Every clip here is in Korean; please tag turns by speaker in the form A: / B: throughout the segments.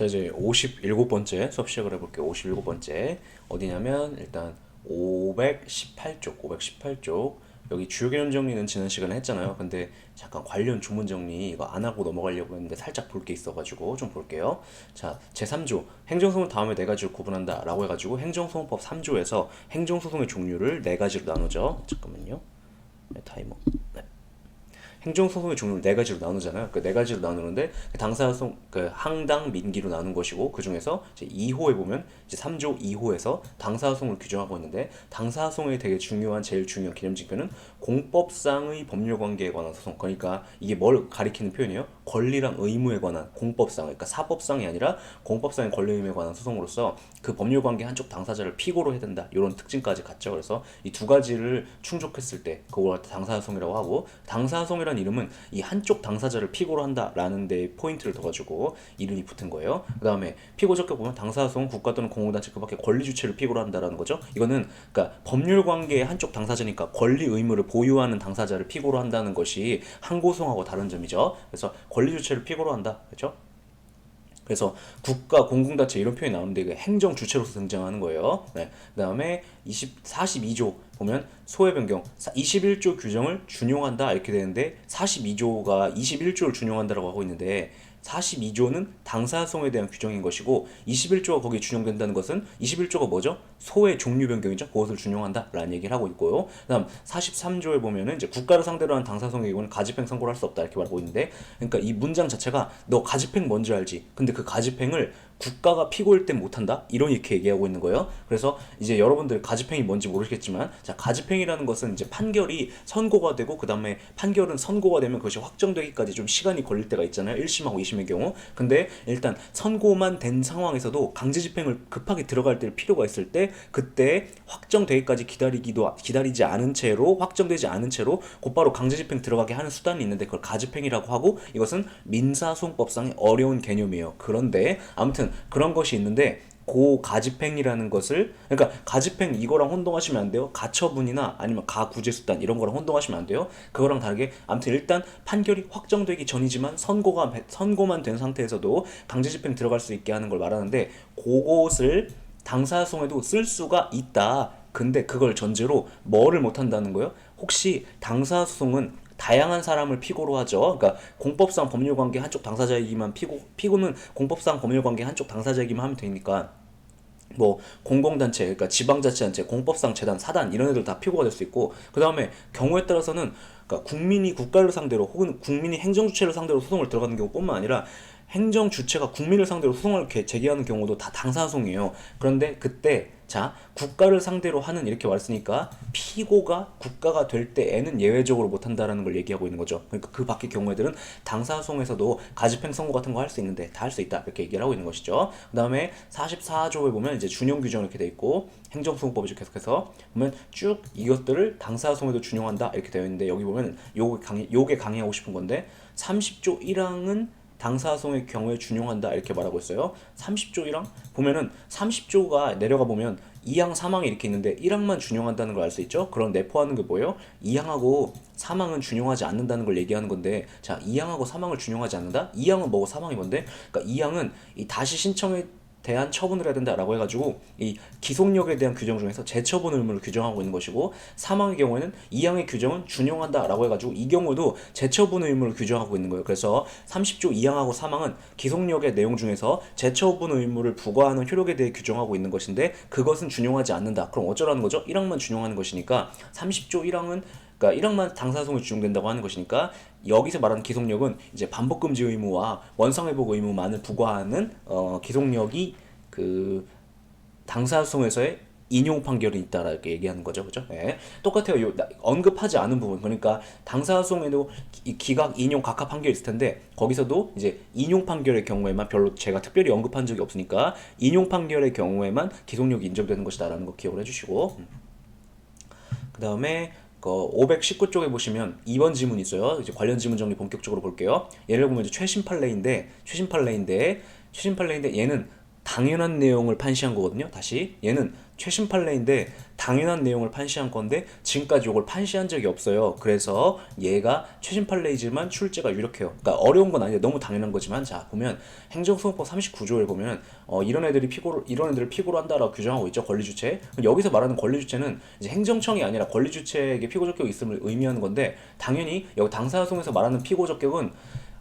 A: 자, 이제 57번째 수업 시작을 해볼게요. 57번째. 어디냐면, 일단, 518쪽. 여기 주요 개념 정리는 지난 시간에 했잖아요. 근데 잠깐 관련 조문 정리 이거 안 하고 넘어가려고 했는데 살짝 볼 게 있어가지고 좀 볼게요. 자, 제3조. 행정소송 다음에 네 가지로 구분한다. 라고 해가지고 행정소송법 3조에서 행정소송의 종류를 네 가지로 나누죠. 잠깐만요. 네, 타이머. 네. 행정소송의 종류를 네 가지로 나누잖아요. 그 네 가지로 나누는데 당사소송 그 항당 민기로 나눈 것이고 그 중에서 이제 2호에 보면 이제 3조 2호에서 당사소송을 규정하고 있는데 당사소송의 되게 중요한 제일 중요한 개념 징표는 공법상의 법률 관계에 관한 소송. 그러니까 이게 뭘 가리키는 표현이에요? 권리랑 의무에 관한 공법상, 그러니까 사법상이 아니라 공법상의 권리 의무에 관한 소송으로서 그 법률 관계 한쪽 당사자를 피고로 해야 된다. 이런 특징까지 갖죠. 그래서 이 두 가지를 충족했을 때 그걸 당사소송이라고 하고 당사소송이라는 이름은 이 한쪽 당사자를 피고로 한다라는 데 포인트를 둬가지고 이름이 붙은 거예요. 그 다음에 피고 적격 보면 당사소송 국가 또는 공공단체 그 밖에 권리 주체를 피고로 한다라는 거죠. 이거는 그러니까 법률 관계의 한쪽 당사자니까 권리 의무를 보유하는 당사자를 피고로 한다는 것이 항고소송하고 다른 점이죠. 그래서 권리 주체를 피고로 한다. 그렇죠? 그래서 국가, 공공단체 이런 표현이 나오는데 이게 행정 주체로서 등장하는 거예요. 네. 그다음에 42조 보면 소외 변경 21조 규정을 준용한다 이렇게 되는데 42조가 21조를 준용한다라고 하고 있는데 42조는 당사소송에 대한 규정인 것이고 21조가 거기에 준용된다는 것은 21조가 뭐죠? 소외 종류 변경이죠. 그것을 준용한다라는 얘기를 하고 있고요. 그다음 43조에 보면은 이제 국가를 상대로 한 당사소송의 경우는 가집행 선고를 할 수 없다 이렇게 말하고 있는데 그러니까 이 문장 자체가 너 가집행 뭔지 알지? 근데 그 가집행을 국가가 피고일 땐 못한다? 이렇게 얘기하고 있는 거예요. 그래서 이제 여러분들 가집행이 뭔지 모르겠지만 자 가집행이라는 것은 이제 판결이 선고가 되고 그 다음에 판결은 선고가 되면 그것이 확정되기까지 좀 시간이 걸릴 때가 있잖아요. 1심하고 2심의 경우. 근데 일단 선고만 된 상황에서도 강제집행을 급하게 들어갈 때 필요가 있을 때 그때 확정되기까지 기다리지 않은 채로 확정되지 않은 채로 곧바로 강제집행 들어가게 하는 수단이 있는데 그걸 가집행이라고 하고 이것은 민사소송법상의 어려운 개념이에요. 그런데 아무튼 그런 것이 있는데 고 가집행이라는 것을 그러니까 가집행 이거랑 혼동하시면 안 돼요. 가처분이나 아니면 가구제수단 이런 거랑 혼동하시면 안 돼요. 그거랑 다르게 아무튼 일단 판결이 확정되기 전이지만 선고만 된 상태에서도 강제집행 들어갈 수 있게 하는 걸 말하는데 그것을 당사소송에도 쓸 수가 있다. 근데 그걸 전제로 뭐를 못 한다는 거예요? 혹시 당사소송은 다양한 사람을 피고로 하죠. 그러니까 공법상 법률관계 한쪽 당사자이기만 피고는 공법상 법률관계 한쪽 당사자이기만 하면 되니까 뭐 공공단체, 그러니까 지방자치단체, 공법상 재단, 사단 이런 애들 다 피고가 될 수 있고 그 다음에 경우에 따라서는 그러니까 국민이 국가를 상대로 혹은 국민이 행정주체를 상대로 소송을 들어가는 경우뿐만 아니라 행정 주체가 국민을 상대로 소송을 제기하는 경우도 다 당사소송이에요. 그런데 그때 자 국가를 상대로 하는 이렇게 말했으니까 피고가 국가가 될 때에는 예외적으로 못한다라는 걸 얘기하고 있는 거죠. 그러니까 그 밖의 경우에들은 당사소송에서도 가집행 선고 같은 거 할 수 있는데 다 할 수 있다 이렇게 얘기를 하고 있는 것이죠. 그 다음에 44조에 보면 이제 준용 규정 이렇게 돼 있고 행정소송법이죠. 계속해서 보면 쭉 이것들을 당사소송에도 준용한다 이렇게 되어 있는데 여기 보면 요게 강의하고 싶은 건데 30조 1항은 당사소송의 경우에 준용한다 이렇게 말하고 있어요. 30조 1항 보면은 30조가 내려가 보면 2항, 3항이 이렇게 있는데 1항만 준용한다는 걸 알 수 있죠. 그런 내포하는 게 뭐예요? 2항하고 3항은 준용하지 않는다는 걸 얘기하는 건데 자 2항하고 3항을 준용하지 않는다? 2항은 뭐고 3항이 뭔데? 그러니까 2항은 이 다시 신청에 대한 처분을 해야 된다라고 해가지고 이 기속력에 대한 규정 중에서 재처분 의무를 규정하고 있는 것이고 3항의 경우에는 2항의 규정은 준용한다라고 해가지고 이 경우도 재처분 의무를 규정하고 있는 거예요. 그래서 30조 2항하고 3항은 기속력의 내용 중에서 재처분 의무를 부과하는 효력에 대해 규정하고 있는 것인데 그것은 준용하지 않는다. 그럼 어쩌라는 거죠? 1항만 준용하는 것이니까 30조 1항은 그러니까 1항만 당사소송이 준용된다고 하는 것이니까 여기서 말하는 기속력은 이제 반복금지 의무와 원상회복 의무만을 부과하는 기속력이 그 당사소송에서의 인용 판결이 있다라 이렇게 얘기하는 거죠, 그죠? 네. 똑같아요. 언급하지 않은 부분, 그러니까 당사소송에도 기각, 인용, 각하 판결이 있을 텐데 거기서도 이제 인용 판결의 경우에만 별로 제가 특별히 언급한 적이 없으니까 인용 판결의 경우에만 기속력이 인정되는 것이다라는 거 기억을 해주시고 그 다음에 519쪽에 보시면 2번 지문이 있어요. 이제 관련 지문 정리 본격적으로 볼게요. 예를 보면 이제 최신 판례인데 얘는 당연한 내용을 판시한 거거든요. 다시 얘는 최신 판례인데 당연한 내용을 판시한 건데 지금까지 이걸 판시한 적이 없어요. 그래서 얘가 최신 판례이지만 출제가 유력해요. 그러니까 어려운 건 아닌데 너무 당연한 거지만 자 보면 행정소송법 39조에 보면 이런 애들을 피고로 한다라고 규정하고 있죠. 권리주체. 여기서 말하는 권리주체는 이제 행정청이 아니라 권리주체에게 피고적격이 있음을 의미하는 건데 당연히 여기 당사소송에서 말하는 피고적격은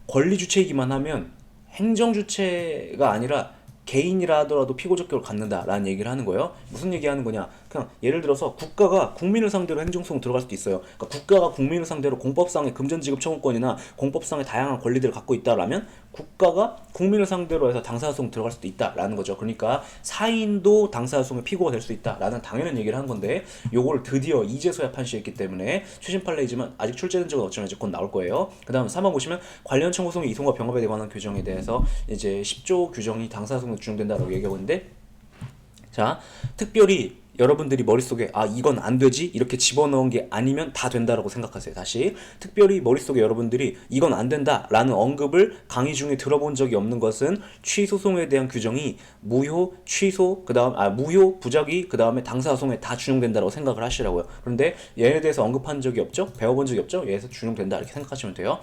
A: 권리주체이기만 하면 행정주체가 아니라 개인이라 하더라도 피고적격을 갖는다라는 얘기를 하는 거예요. 무슨 얘기하는 거냐? 그냥 예를 들어서 국가가 국민을 상대로 행정소송 들어갈 수도 있어요. 그러니까 국가가 국민을 상대로 공법상의 금전지급 청구권이나 공법상의 다양한 권리들을 갖고 있다라면 국가가 국민을 상대로 해서 당사소송 들어갈 수도 있다라는 거죠. 그러니까 사인도 당사소송의 피고가 될 수 있다라는 당연한 얘기를 한 건데 요걸 드디어 이제서야 판시했기 때문에 최신 판례이지만 아직 출제된 적은 없지만 이제 곧 나올 거예요. 그 다음 3번 보시면 관련 청구소송의 이송과 병합에 관한 규정에 대해서 이제 10조 규정이 당사소송에 준용된다라고 얘기하고 있는데 자 특별히 여러분들이 머릿속에 아 이건 안 되지 이렇게 집어넣은 게 아니면 다 된다라고 생각하세요. 다시 특별히 머릿속에 여러분들이 이건 안 된다라는 언급을 강의 중에 들어본 적이 없는 것은 취소송에 대한 규정이 무효, 취소, 그다음 무효, 부작위, 그다음에 당사소송에 다 준용된다라고 생각을 하시라고요. 그런데 얘에 대해서 언급한 적이 없죠? 배워본 적이 없죠? 얘에서 준용된다 이렇게 생각하시면 돼요.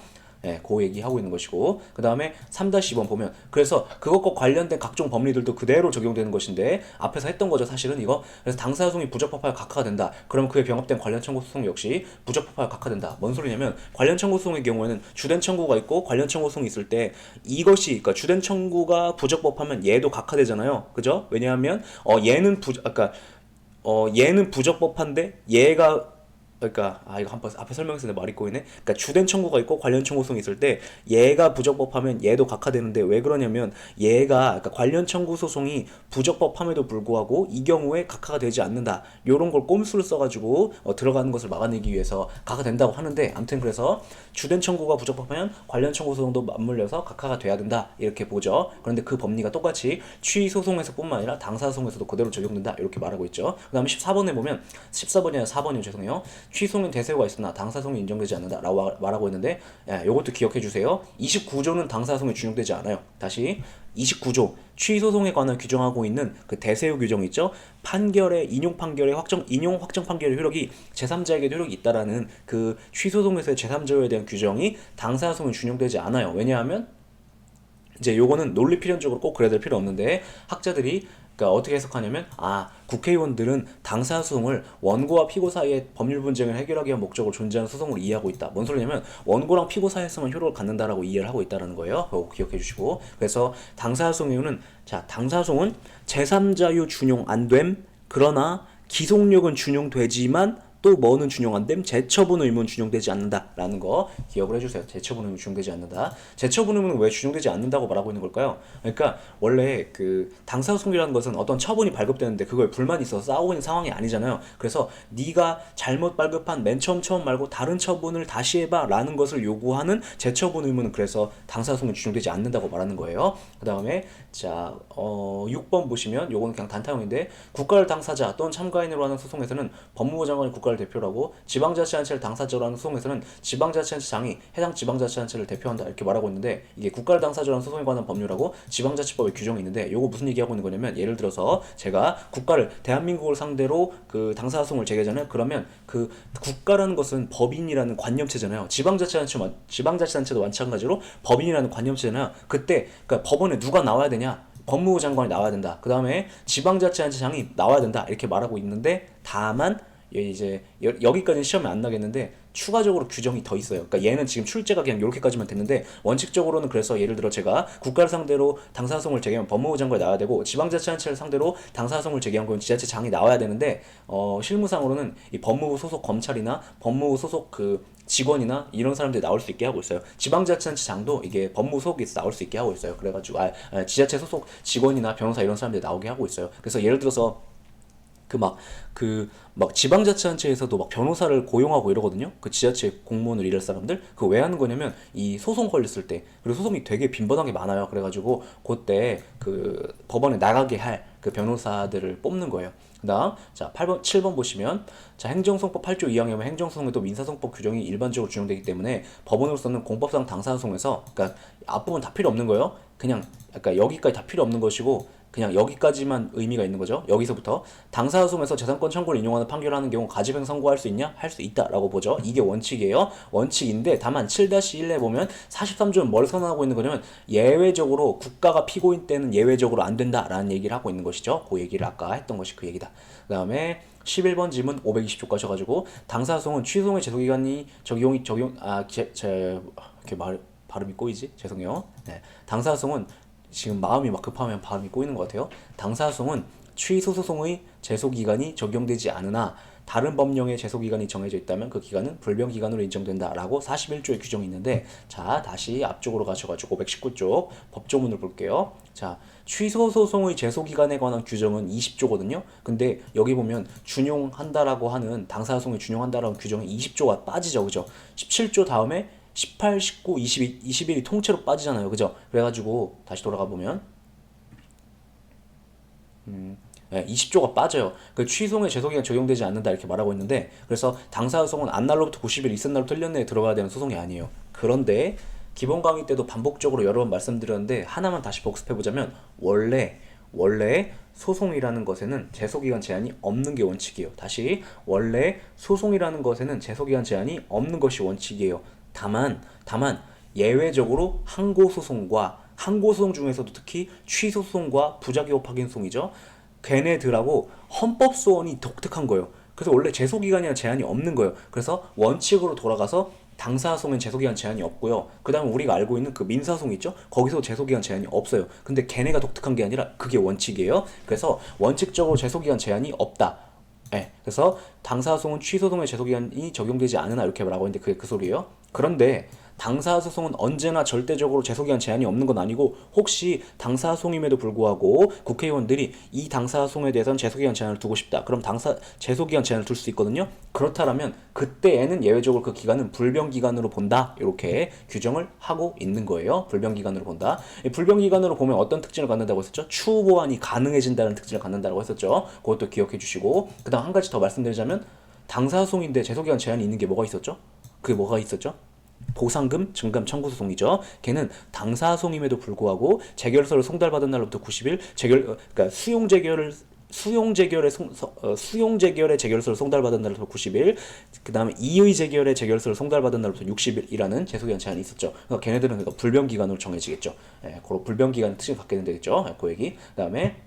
A: 예, 그 얘기하고 있는 것이고 그 다음에 3-2번 보면 그래서 그것과 관련된 각종 법리들도 그대로 적용되는 것인데 앞에서 했던 거죠 사실은 이거. 그래서 당사소송이 부적법하여 각하가 된다. 그러면 그에 병합된 관련 청구 소송 역시 부적법하여 각하된다. 뭔 소리냐면 관련 청구 소송의 경우에는 주된 청구가 있고 관련 청구 소송이 있을 때 이것이 그러니까 주된 청구가 부적법하면 얘도 각하되잖아요. 그죠? 왜냐하면 얘는 부적법한데 얘가 그러니까 이거 한번 앞에 설명해서 내 말이 꼬이네. 그러니까 주된 청구가 있고 관련 청구소송이 있을 때 얘가 부적법하면 얘도 각하되는데 왜 그러냐면 얘가 그러니까 관련 청구 소송이 부적법함에도 불구하고 이 경우에 각하가 되지 않는다. 요런 걸 꼼수를 써가지고 들어가는 것을 막아내기 위해서 각하된다고 하는데 아무튼 그래서 주된 청구가 부적법하면 관련 청구 소송도 맞물려서 각하가 돼야 된다 이렇게 보죠. 그런데 그 법리가 똑같이 취소송에서뿐만 아니라 당사소송에서도 그대로 적용된다 이렇게 말하고 있죠. 그 다음에 14번에 보면 14번이 아니라 4번이요 죄송해요. 취소는 대세가 있으나 당사소송이 인정되지 않는다 라고 말하고 있는데 이것도 기억해 주세요. 29조는 당사소송에 준용되지 않아요. 다시 29조 취소송에 관한 규정하고 있는 그 대세요 규정 있죠. 판결의 인용 확정 판결의 효력이 제3자에게 효력이 있다라는 그 취소송에서의 제3자에 대한 규정이 당사소송에 준용되지 않아요. 왜냐하면 이제 요거는 논리 필연적으로 꼭 그래야 될 필요 없는데 학자들이 그러니까 어떻게 해석하냐면 국회의원들은 당사소송을 원고와 피고 사이의 법률 분쟁을 해결하기 위한 목적으로 존재하는 소송으로 이해하고 있다. 뭔 소리냐면 원고랑 피고 사이에서만 효력을 갖는다라고 이해를 하고 있다는 거예요. 그거 기억해 주시고 그래서 당사소송 이유는 당사소송은 제3자유 준용 안 됨. 그러나 기속력은 준용되지만 또 뭐는 준용 안 됨? 재처분 의무는 준용되지 않는다라는 거 기억을 해주세요. 재처분 의무 준용되지 않는다. 재처분 의무는 왜 준용되지 않는다고 말하고 있는 걸까요? 그러니까 원래 그 당사소송이라는 것은 어떤 처분이 발급되는데 그거에 불만이 있어서 싸우고 있는 상황이 아니잖아요. 그래서 네가 잘못 발급한 맨 처음 말고 다른 처분을 다시 해봐라는 것을 요구하는 재처분 의무는 그래서 당사소송이 준용되지 않는다고 말하는 거예요. 그 다음에 6번 보시면 요거는 그냥 단타형인데 국가를 당사자 또는 참가인으로 하는 소송에서는 법무부 장관이 국가를 대표라고 지방자치단체를 당사자로 하는 소송에서는 지방자치단체장이 해당 지방자치단체를 대표한다 이렇게 말하고 있는데 이게 국가를 당사자로 하는 소송에 관한 법률하고 지방자치법의 규정이 있는데 요거 무슨 얘기하고 있는 거냐면 예를 들어서 제가 국가를 대한민국을 상대로 그 당사소송을 제기하잖아요. 그러면 그 국가라는 것은 법인이라는 관념체잖아요. 지방자치단체도 마찬가지로 법인이라는 관념체잖아요. 그때 그러니까 법원에 누가 나와야 되냐? 법무부 장관이 나와야 된다. 그 다음에 지방자치단체장이 나와야 된다. 이렇게 말하고 있는데 다만 이제 여기까지는 시험에 안 나겠는데 추가적으로 규정이 더 있어요. 그러니까 얘는 지금 출제가 그냥 이렇게까지만 됐는데 원칙적으로는 그래서 예를 들어 제가 국가를 상대로 당사소송을 제기하면 법무부 장관이 나와야 되고 지방자치단체를 상대로 당사소송을 제기한 건 지자체장이 나와야 되는데 실무상으로는 이 법무부 소속 검찰이나 법무부 소속 그 직원이나 이런 사람들이 나올 수 있게 하고 있어요. 지방자치단체장도 이게 법무 소속에서 나올 수 있게 하고 있어요. 그래가지고 지자체 소속 직원이나 변호사 이런 사람들이 나오게 하고 있어요. 그래서 예를 들어서 막 지방자치단체에서도 막 변호사를 고용하고 이러거든요. 그 지자체 공무원을 일할 사람들. 그거 왜 하는 거냐면 이 소송 걸렸을 때 그리고 소송이 되게 빈번하게 많아요. 그래가지고 그때 그 법원에 나가게 할 그 변호사들을 뽑는 거예요. 그다음 7번 보시면 행정소송법 8조 2항에 행정소송에도 민사소송법 규정이 일반적으로 준용되기 때문에 법원으로서는 공법상 당사소송에서 그러니까 앞부분 다 필요 없는 거예요. 그냥 여기까지 다 필요 없는 것이고 그냥 여기까지만 의미가 있는 거죠. 여기서부터 당사소송에서 재산권 청구를 인용하는 판결을 하는 경우 가집행 선고할 수 있냐? 할 수 있다라고 보죠. 이게 원칙이에요. 원칙인데 다만 7-1에 보면 43조는 뭘 선언하고 있는 거냐면 예외적으로 국가가 피고인 때는 예외적으로 안 된다라는 얘기를 하고 있는 것이죠. 그 얘기를 아까 했던 것이 그 얘기다. 그 다음에 11번 질문 520조 가셔가지고 당사소송은 취소송의 제소기간이 이렇게 발음이 꼬이지? 죄송해요. 네. 당사소송은 지금 마음이 막 급하면 발음이 꼬이는 것 같아요. 당사소송은 취소 소송의 제소 기간이 적용되지 않으나 다른 법령의 제소 기간이 정해져 있다면 그 기간은 불변 기간으로 인정된다라고 41조의 규정이 있는데, 자 다시 앞쪽으로 가셔가지고 519쪽 법조문을 볼게요. 자 취소 소송의 제소 기간에 관한 규정은 20조거든요. 근데 여기 보면 준용한다라고 하는 당사소송에 준용한다라는 규정이 20조가 빠지죠, 그죠? 17조 다음에 18, 19, 22, 21이 통째로 빠지잖아요, 그죠? 그래가지고 다시 돌아가 보면 20조가 빠져요. 그 취소의 제소기간 적용되지 않는다 이렇게 말하고 있는데, 그래서 당사소송은 안날로부터 90일 이튿날로 틀린 내에 들어가야 되는 소송이 아니에요. 그런데 기본 강의 때도 반복적으로 여러 번 말씀드렸는데 하나만 다시 복습해보자면 원래 소송이라는 것에는 제소기간 제한이 없는 게 원칙이에요. 다시 원래 소송이라는 것에는 제소기간 제한이 없는 것이 원칙이에요. 다만 예외적으로 항고소송 중에서도 특히 취소소송과 부작용 확인소송이죠. 걔네들하고 헌법소원이 독특한 거예요. 그래서 원래 제소기간이나 제한이 없는 거예요. 그래서 원칙으로 돌아가서 당사소송엔 제소기간 제한이 없고요. 그 다음에 우리가 알고 있는 그 민사소송 있죠? 거기서 제소기간 제한이 없어요. 근데 걔네가 독특한 게 아니라 그게 원칙이에요. 그래서 원칙적으로 제소기간 제한이 없다. 네, 그래서 당사소송은 취소소송의 제소기간이 적용되지 않으나 이렇게 말하고 있는데 그게 그 소리예요. 그런데 당사소송은 언제나 절대적으로 제소기간 제한이 없는 건 아니고, 혹시 당사소송임에도 불구하고 국회의원들이 이 당사소송에 대해서는 제소기간 제한을 두고 싶다. 그럼 제소기간 제한을 둘 수 있거든요. 그렇다면 그때에는 예외적으로 그 기간은 불변기간으로 본다. 이렇게 규정을 하고 있는 거예요. 불변기간으로 본다. 불변기간으로 보면 어떤 특징을 갖는다고 했었죠? 추후 보완이 가능해진다는 특징을 갖는다고 했었죠. 그것도 기억해 주시고, 그 다음 한 가지 더 말씀드리자면 당사소송인데 제소기간 제한이 있는 게 뭐가 있었죠? 그게 뭐가 있었죠? 보상금 증감 청구 소송이죠. 걔는 당사소송임에도 불구하고 재결서를 송달받은 날로부터 90일 그러니까 수용 재결의 재결서를 송달받은 날로부터 90일, 그 다음에 이의 재결의 재결서를 송달받은 날로부터 60일이라는 제소기간 제한이 있었죠. 그러니까 걔네들은 그러니까 불변 기간으로 정해지겠죠. 그런 불변 기간 특징을 갖게 된다겠죠. 그 얘기. 그 다음에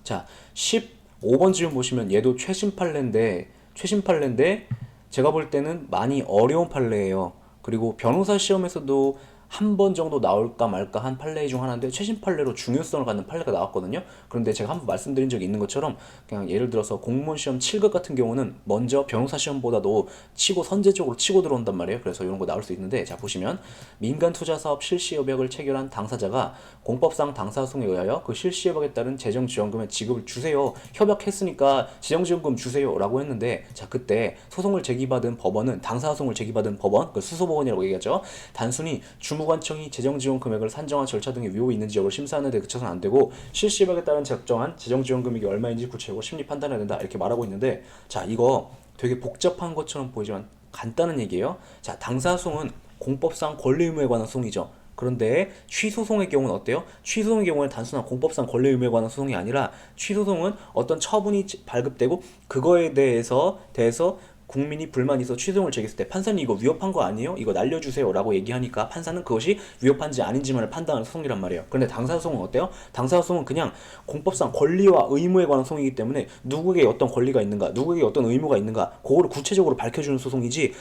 A: 자 15번 질문 보시면 얘도 최신 판례인데 제가 볼 때는 많이 어려운 판례예요. 그리고 변호사 시험에서도 한 번 정도 나올까 말까 한 판례 중 하나인데 최신 판례로 중요성을 갖는 판례가 나왔거든요. 그런데 제가 한번 말씀드린 적이 있는 것처럼 그냥 예를 들어서 공무원 시험 7급 같은 경우는 먼저 변호사 시험보다도 선제적으로 치고 들어온단 말이에요. 그래서 이런 거 나올 수 있는데, 자 보시면 민간 투자 사업 실시 협약을 체결한 당사자가 공법상 당사소송에 의하여 그 실시 협약에 따른 재정 지원금의 지급을 주세요. 협약했으니까 재정 지원금 주세요라고 했는데, 자 그때 소송을 제기받은 법원은 당사소송을 제기받은 법원, 그 수소법원이라고 얘기하죠. 단순히 주무관청이 재정지원 금액을 산정한 절차 등의 위법이 있는지 여부를 심사하는 데 그쳐서는 안 되고, 실시협약에 따른 적정한 재정지원 금액이 얼마인지 구체적으로 심리 판단해야 된다 이렇게 말하고 있는데, 자 이거 되게 복잡한 것처럼 보이지만 간단한 얘기예요. 자 당사소송은 공법상 권리 의무에 관한 소송이죠. 그런데 취소송의 경우는 어때요? 취소송의 경우는 단순한 공법상 권리 의무에 관한 소송이 아니라, 취소송은 어떤 처분이 발급되고 그거에 대해서 국민이 불만이 있어 취소송을 제기했을 때 판사님 이거 위협한 거 아니에요? 이거 날려주세요 라고 얘기하니까 판사는 그것이 위협한지 아닌지만을 판단하는 소송이란 말이에요. 그런데 당사소송은 어때요? 당사소송은 그냥 공법상 권리와 의무에 관한 소송이기 때문에 누구에게 어떤 권리가 있는가, 누구에게 어떤 의무가 있는가, 그거를 구체적으로 밝혀주는 소송이지,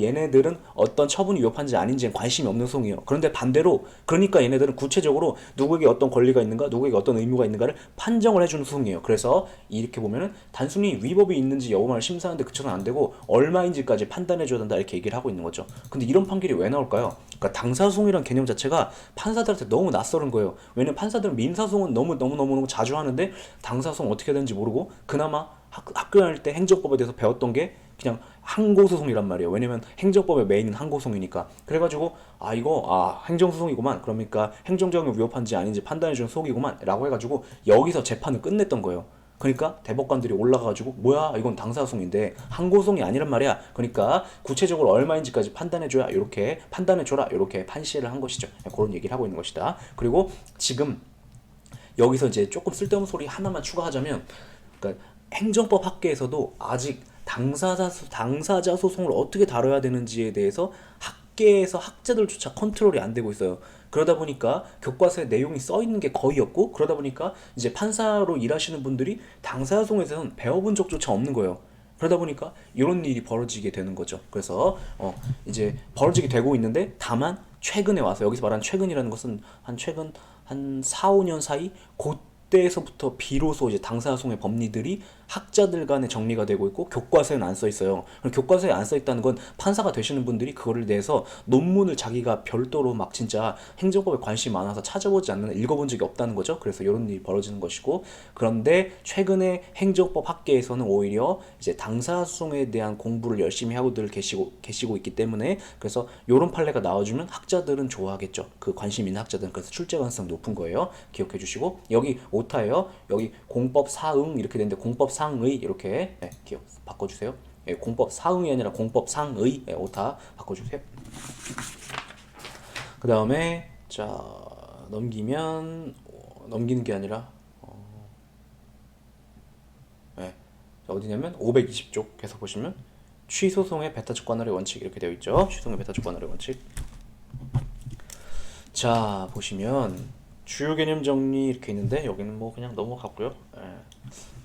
A: 얘네들은 어떤 처분이 위협한지 아닌지에 관심이 없는 소송이에요. 그런데 반대로, 그러니까 얘네들은 구체적으로 누구에게 어떤 권리가 있는가, 누구에게 어떤 의무가 있는가를 판정을 해주는 소송이에요. 그래서 이렇게 보면은 단순히 위법이 있는지 여부만을 심사하는데 그쳐서는 안 되고 얼마인지까지 판단해줘야 된다 이렇게 얘기를 하고 있는 거죠. 근데 이런 판결이 왜 나올까요? 그러니까 당사소송이란 개념 자체가 판사들한테 너무 낯설은 거예요. 왜냐면 판사들은 민사소송은 너무 자주 하는데 당사소송 어떻게 되는지 모르고, 그나마 학교 다닐 때 행정법에 대해서 배웠던 게 그냥 항고소송이란 말이에요. 왜냐면 행정법의 메인은 항고소송이니까. 그래가지고 이거 행정소송이구만, 그러니까 행정적인 위협한지 아닌지 판단해주는 소송이구만 라고 해가지고 여기서 재판을 끝냈던 거예요. 그러니까 대법관들이 올라가가지고 뭐야 이건 당사소송인데 항고소송이 아니란 말이야. 그러니까 구체적으로 얼마인지까지 판단해줘야 이렇게 판단해줘라 이렇게 판시를 한 것이죠. 그런 얘기를 하고 있는 것이다. 그리고 지금 여기서 이제 조금 쓸데없는 소리 하나만 추가하자면, 그러니까 행정법 학계에서도 아직 당사자 소송을 어떻게 다뤄야 되는지에 대해서 학계에서 학자들조차 컨트롤이 안 되고 있어요. 그러다 보니까 교과서에 내용이 써 있는 게 거의 없고, 그러다 보니까 이제 판사로 일하시는 분들이 당사자 소송에 대해서는 배워본 적조차 없는 거예요. 그러다 보니까 이런 일이 벌어지게 되는 거죠. 그래서 이제 벌어지게 되고 있는데, 다만 최근에 와서, 여기서 말하는 최근이라는 것은 최근 한 4, 5년 사이, 그때에서부터 비로소 이제 당사자송의 법리들이 학자들 간에 정리가 되고 있고 교과서에는 안 써 있어요. 그럼 교과서에 안 써 있다는 건 판사가 되시는 분들이 그거를 대해서 논문을 자기가 별도로 막 진짜 행정법에 관심이 많아서 찾아보지 않는, 읽어본 적이 없다는 거죠. 그래서 이런 일이 벌어지는 것이고, 그런데 최근에 행정법 학계에서는 오히려 이제 당사자송에 대한 공부를 열심히 하고들 계시고 있기 때문에, 그래서 이런 판례가 나와주면 학자들은 좋아하겠죠. 그 관심 있는 학자들은. 그래서 출제 가능성이 높은 거예요. 기억해 주시고, 여기 오타예요. 여기 공법 사응 이렇게 되는데 공법 상의 이렇게 기억 바꿔주세요. 공법 사응이 아니라 공법 상의, 오타 바꿔주세요. 그 다음에 자 넘기는 게 아니라 어디냐면 520쪽 계속 보시면 취소송의 배타적 관할의 원칙 이렇게 되어 있죠. 취소송의 배타적 관할의 원칙. 자 보시면 주요 개념 정리 이렇게 있는데, 여기는 뭐 그냥 넘어갔고요.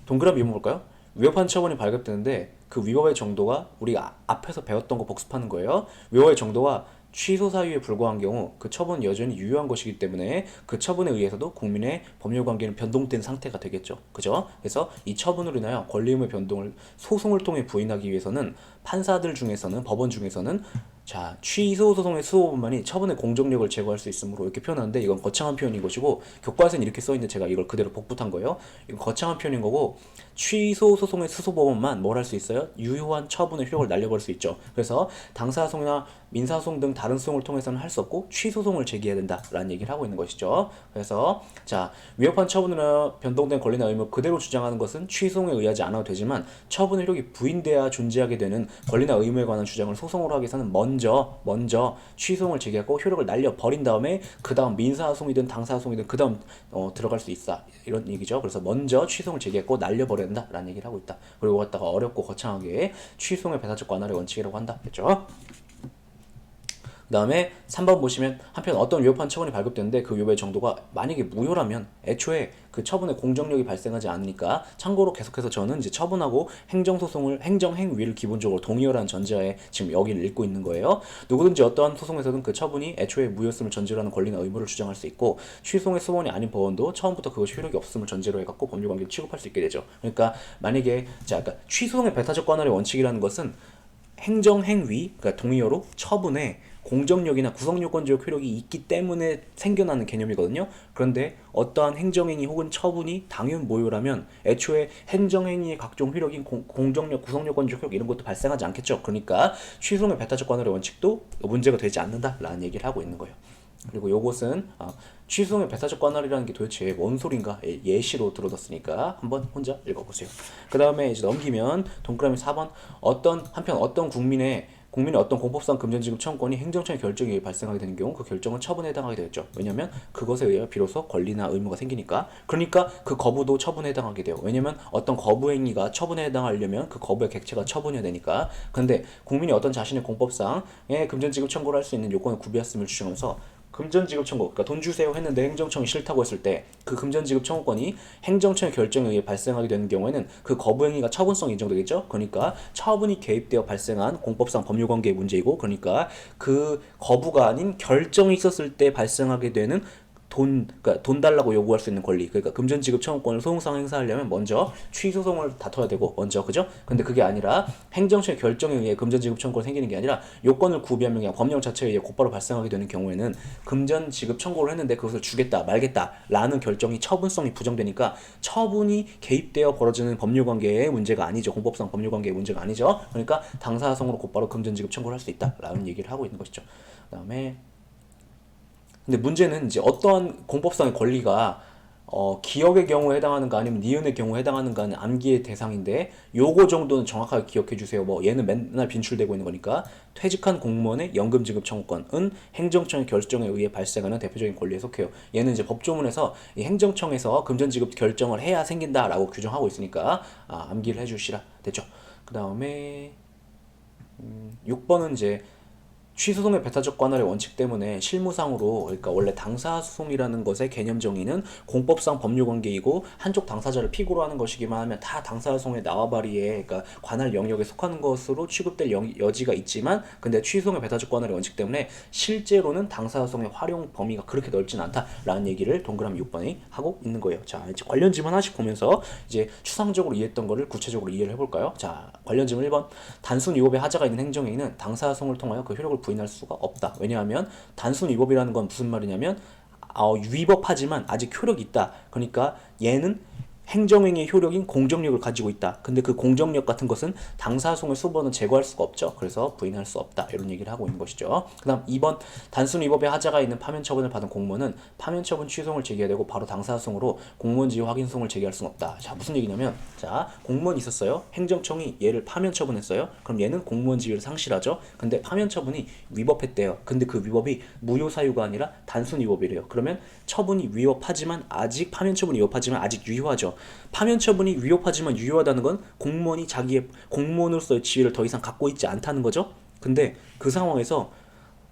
A: 동그라미 위법 볼까요? 위법한 처분이 발급되는데 그 위법의 정도가 우리가 앞에서 배웠던 거 복습하는 거예요. 위법의 정도가 취소 사유에 불과한 경우 그 처분은 여전히 유효한 것이기 때문에 그 처분에 의해서도 국민의 법률 관계는 변동된 상태가 되겠죠. 그죠? 그래서 이 처분으로 인하여 권리 의무의 변동을 소송을 통해 부인하기 위해서는 판사들 중에서는, 법원 중에서는 자, 취소 소송의 수호법만이 처분의 공정력을 제고할 수 있으므로 이렇게 표현하는데, 이건 거창한 표현인 것이고 교과서에는 이렇게 써있는데 제가 이걸 그대로 복붙한 거예요. 이건 거창한 표현인 거고, 취소 소송의 수소법원만 뭘 할 수 있어요? 유효한 처분의 효력을 날려버릴 수 있죠. 그래서 당사소송이나 민사소송 등 다른 소송을 통해서는 할 수 없고 취소소송을 제기해야 된다라는 얘기를 하고 있는 것이죠. 그래서 자, 위법한 처분이나 변동된 권리나 의무 그대로 주장하는 것은 취소송에 의하지 않아도 되지만, 처분 효력이 부인돼야 존재하게 되는 권리나 의무에 관한 주장을 소송으로 하기 위해서는 먼저 취소송을 제기하고 효력을 날려버린 다음에 그 다음 민사소송이든 당사소송이든 그 다음 들어갈 수 있다, 이런 얘기죠. 그래서 먼저 취소송을 제기했고 날려버려야 된다라는 얘기를 하고 있다. 그리고 갖다가 어렵고 거창하게 취소송의 배타적 관할의 원칙이라고 한다 했죠. 그 다음에 3번 보시면, 한편 어떤 위법한 처분이 발급되는데 그 위법의 정도가 만약에 무효라면 애초에 그 처분의 공정력이 발생하지 않으니까, 참고로 계속해서 저는 이제 처분하고 행정소송을, 행정행위를 기본적으로 동의어라는 전제하에 지금 여기를 읽고 있는 거예요. 누구든지 어떠한 소송에서든 그 처분이 애초에 무효였음을 전제로 하는 권리나 의무를 주장할 수 있고, 취소송의 수본이 아닌 법원도 처음부터 그것이 효력이 없음을 전제로 해갖고 법률관계를 취급할 수 있게 되죠. 그러니까 만약에 그러니까 취소송의 배타적 관할의 원칙이라는 것은 행정행위, 그러니까 동의어로 처분에 공정력이나 구성요건적 효력이 있기 때문에 생겨나는 개념이거든요. 그런데 어떠한 행정행위 혹은 처분이 당연 모요라면 애초에 행정행위의 각종 효력인 공정력, 구성요건적 효력 이런 것도 발생하지 않겠죠. 그러니까 취소송의 배타적 관할의 원칙도 문제가 되지 않는다라는 얘기를 하고 있는 거예요. 그리고 요것은 취소송의 배타적 관할이라는 게 도대체 뭔 소린가 예시로 들어뒀으니까 한번 혼자 읽어보세요. 그 다음에 이제 넘기면 동그라미 4번, 한편 어떤 국민의 어떤 공법상 금전지급 청구권이 행정처의 결정에 의해 발생하게 되는 경우 그 결정은 처분에 해당하게 되겠죠. 왜냐면 그것에 의해 비로소 권리나 의무가 생기니까. 그러니까 그 거부도 처분에 해당하게 돼요. 왜냐면 어떤 거부 행위가 처분에 해당하려면 그 거부의 객체가 처분이어야 되니까. 근데 국민이 어떤 자신의 공법상의 금전지급 청구를 할 수 있는 요건을 구비했음을 주장하면서 금전지급 청구, 그러니까 돈 주세요 했는데 행정청이 싫다고 했을 때 그 금전지급 청구권이 행정청의 결정에 의해 발생하게 되는 경우에는 그 거부행위가 처분성이 인정되겠죠. 그러니까 처분이 개입되어 발생한 공법상 법률관계의 문제이고, 그러니까 그 거부가 아닌 결정이 있었을 때 발생하게 되는 그러니까 돈 달라고 요구할 수 있는 권리, 그러니까 금전지급 청구권을 소송상 행사하려면 먼저 취소송을 다퉈야 되고, 먼저, 그죠? 근데 그게 아니라 행정처의 결정에 의해 금전지급 청구가 생기는 게 아니라 요건을 구비하면 그냥 법령 자체에 의해 곧바로 발생하게 되는 경우에는 금전지급 청구를 했는데 그것을 주겠다 말겠다라는 결정이 처분성이 부정되니까 처분이 개입되어 벌어지는 법률관계의 문제가 아니죠. 공법상 법률관계의 문제가 아니죠. 그러니까 당사자성으로 곧바로 금전지급 청구를 할 수 있다라는 얘기를 하고 있는 것이죠. 그 다음에 근데 문제는 이제 어떠한 공법상의 권리가 기억의 경우에 해당하는가 아니면 니은의 경우에 해당하는가는 암기의 대상인데 요거 정도는 정확하게 기억해 주세요. 뭐 얘는 맨날 빈출되고 있는 거니까 퇴직한 공무원의 연금 지급 청구권은 행정청의 결정에 의해 발생하는 대표적인 권리에 속해요. 얘는 이제 법조문에서 이 행정청에서 금전 지급 결정을 해야 생긴다라고 규정하고 있으니까 암기를 해주시라. 됐죠? 그 다음에 6번은 이제 취소송의 배타적 관할의 원칙 때문에 실무상으로, 그러니까 원래 당사소송이라는 것의 개념 정의는 공법상 법률관계이고 한쪽 당사자를 피고로 하는 것이기만 하면 다 당사소송의 나와바리에, 그러니까 관할 영역에 속하는 것으로 취급될 여지가 있지만, 근데 취소송의 배타적 관할의 원칙 때문에 실제로는 당사소송의 활용 범위가 그렇게 넓진 않다라는 얘기를 동그라미 6번이 하고 있는 거예요. 자, 이제 관련 지문 하나씩 보면서 이제 추상적으로 이해했던 거를 구체적으로 이해를 해볼까요? 자, 관련 지문 1번. 단순 위법의 하자가 있는 행정행위는 당사소송을 통하여 그 효력을 부인할 수가 없다. 왜냐하면 단순 위법이라는 건 무슨 말이냐면 위법하지만 아직 효력이 있다. 그러니까 얘는 행정행위의 효력인 공정력을 가지고 있다. 근데 그 공정력 같은 것은 당사소송의 수번은 제거할 수가 없죠. 그래서 부인할 수 없다. 이런 얘기를 하고 있는 것이죠. 그 다음 2번. 단순 위법의 하자가 있는 파면처분을 받은 공무원은 파면처분 취소송을 제기해야 되고 바로 당사소송으로 공무원지휘 확인소송을 제기할 수는 없다. 자, 무슨 얘기냐면, 자, 공무원이 있었어요. 행정청이 얘를 파면처분했어요. 그럼 얘는 공무원지휘를 상실하죠. 근데 파면처분이 위법했대요. 근데 그 위법이 무효사유가 아니라 단순 위법이래요. 그러면 처분이 위법하지만 아직 파면처분이 위법하지만 아직 유효하죠. 파면처분이 위법하지만 유효하다는 건 공무원이 자기의 공무원으로서의 지위를 더 이상 갖고 있지 않다는 거죠. 근데 그 상황에서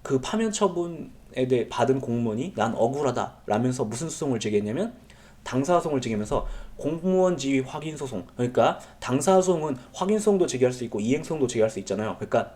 A: 그 파면처분에 대해 받은 공무원이 난 억울하다 라면서 무슨 소송을 제기했냐면 당사소송을 제기하면서 공무원 지위 확인 소송. 그러니까 당사소송은 확인 소송도 제기할 수 있고 이행 소송도 제기할 수 있잖아요. 그러니까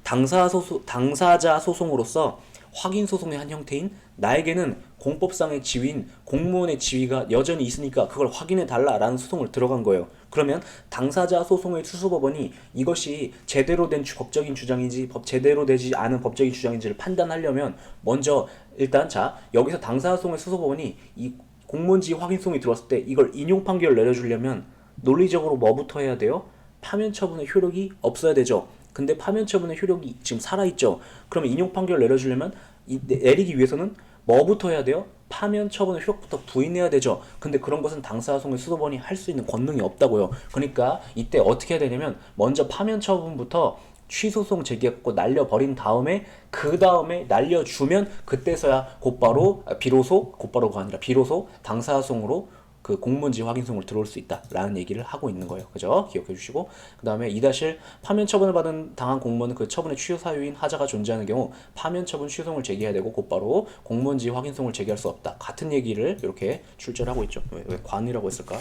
A: 당사자 소송으로서 확인 소송의 한 형태인 나에게는 공법상의 지위인 공무원의 지위가 여전히 있으니까 그걸 확인해 달라라는 소송을 들어간 거예요. 그러면 당사자 소송의 수수법원이 이것이 제대로 된 법적인 주장인지 제대로 되지 않은 법적인 주장인지를 판단하려면 먼저 일단 자, 여기서 당사자 소송의 수수법원이 이 공무원지위 확인 소송이 들어왔을 때 이걸 인용 판결을 내려주려면 논리적으로 뭐부터 해야 돼요? 파면처분의 효력이 없어야 되죠. 근데 파면처분의 효력이 지금 살아있죠. 그러면 인용 판결을 내려주려면 내리기 위해서는 뭐부터 해야 돼요? 파면처분의 효력부터 부인해야 되죠. 근데 그런 것은 당사소송의 수도원이 할 수 있는 권능이 없다고요. 그러니까 이때 어떻게 해야 되냐면 먼저 파면처분부터 취소송 제기했고 날려버린 다음에 그 다음에 날려주면 그때서야 곧바로가 아니라 비로소 당사소송으로 그 공무원지휘 확인소송을 들어올 수 있다라는 얘기를 하고 있는 거예요. 그죠? 기억해 주시고, 그 다음에 2-1 파면 처분을 당한 공무원은 그 처분의 취소 사유인 하자가 존재하는 경우 파면 처분 취소송을 제기해야 되고 곧바로 공무원지휘 확인소송을 제기할 수 없다. 같은 얘기를 이렇게 출제하고 있죠. 왜 관이라고 했을까?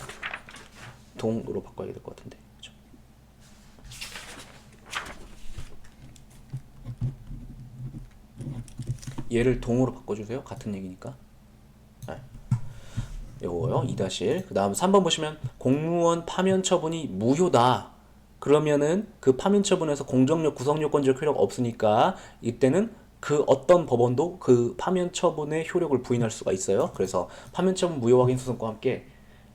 A: 동으로 바꿔야 될 것 같은데. 그죠? 얘를 동으로 바꿔주세요. 같은 얘기니까. 네. 요거요. 2-1. 그 다음 3번 보시면 공무원 파면 처분이 무효다. 그러면은 그 파면 처분에서 공정력, 구성요건적 효력 없으니까 이때는 그 어떤 법원도 그 파면 처분의 효력을 부인할 수가 있어요. 그래서 파면 처분 무효 확인 소송과 함께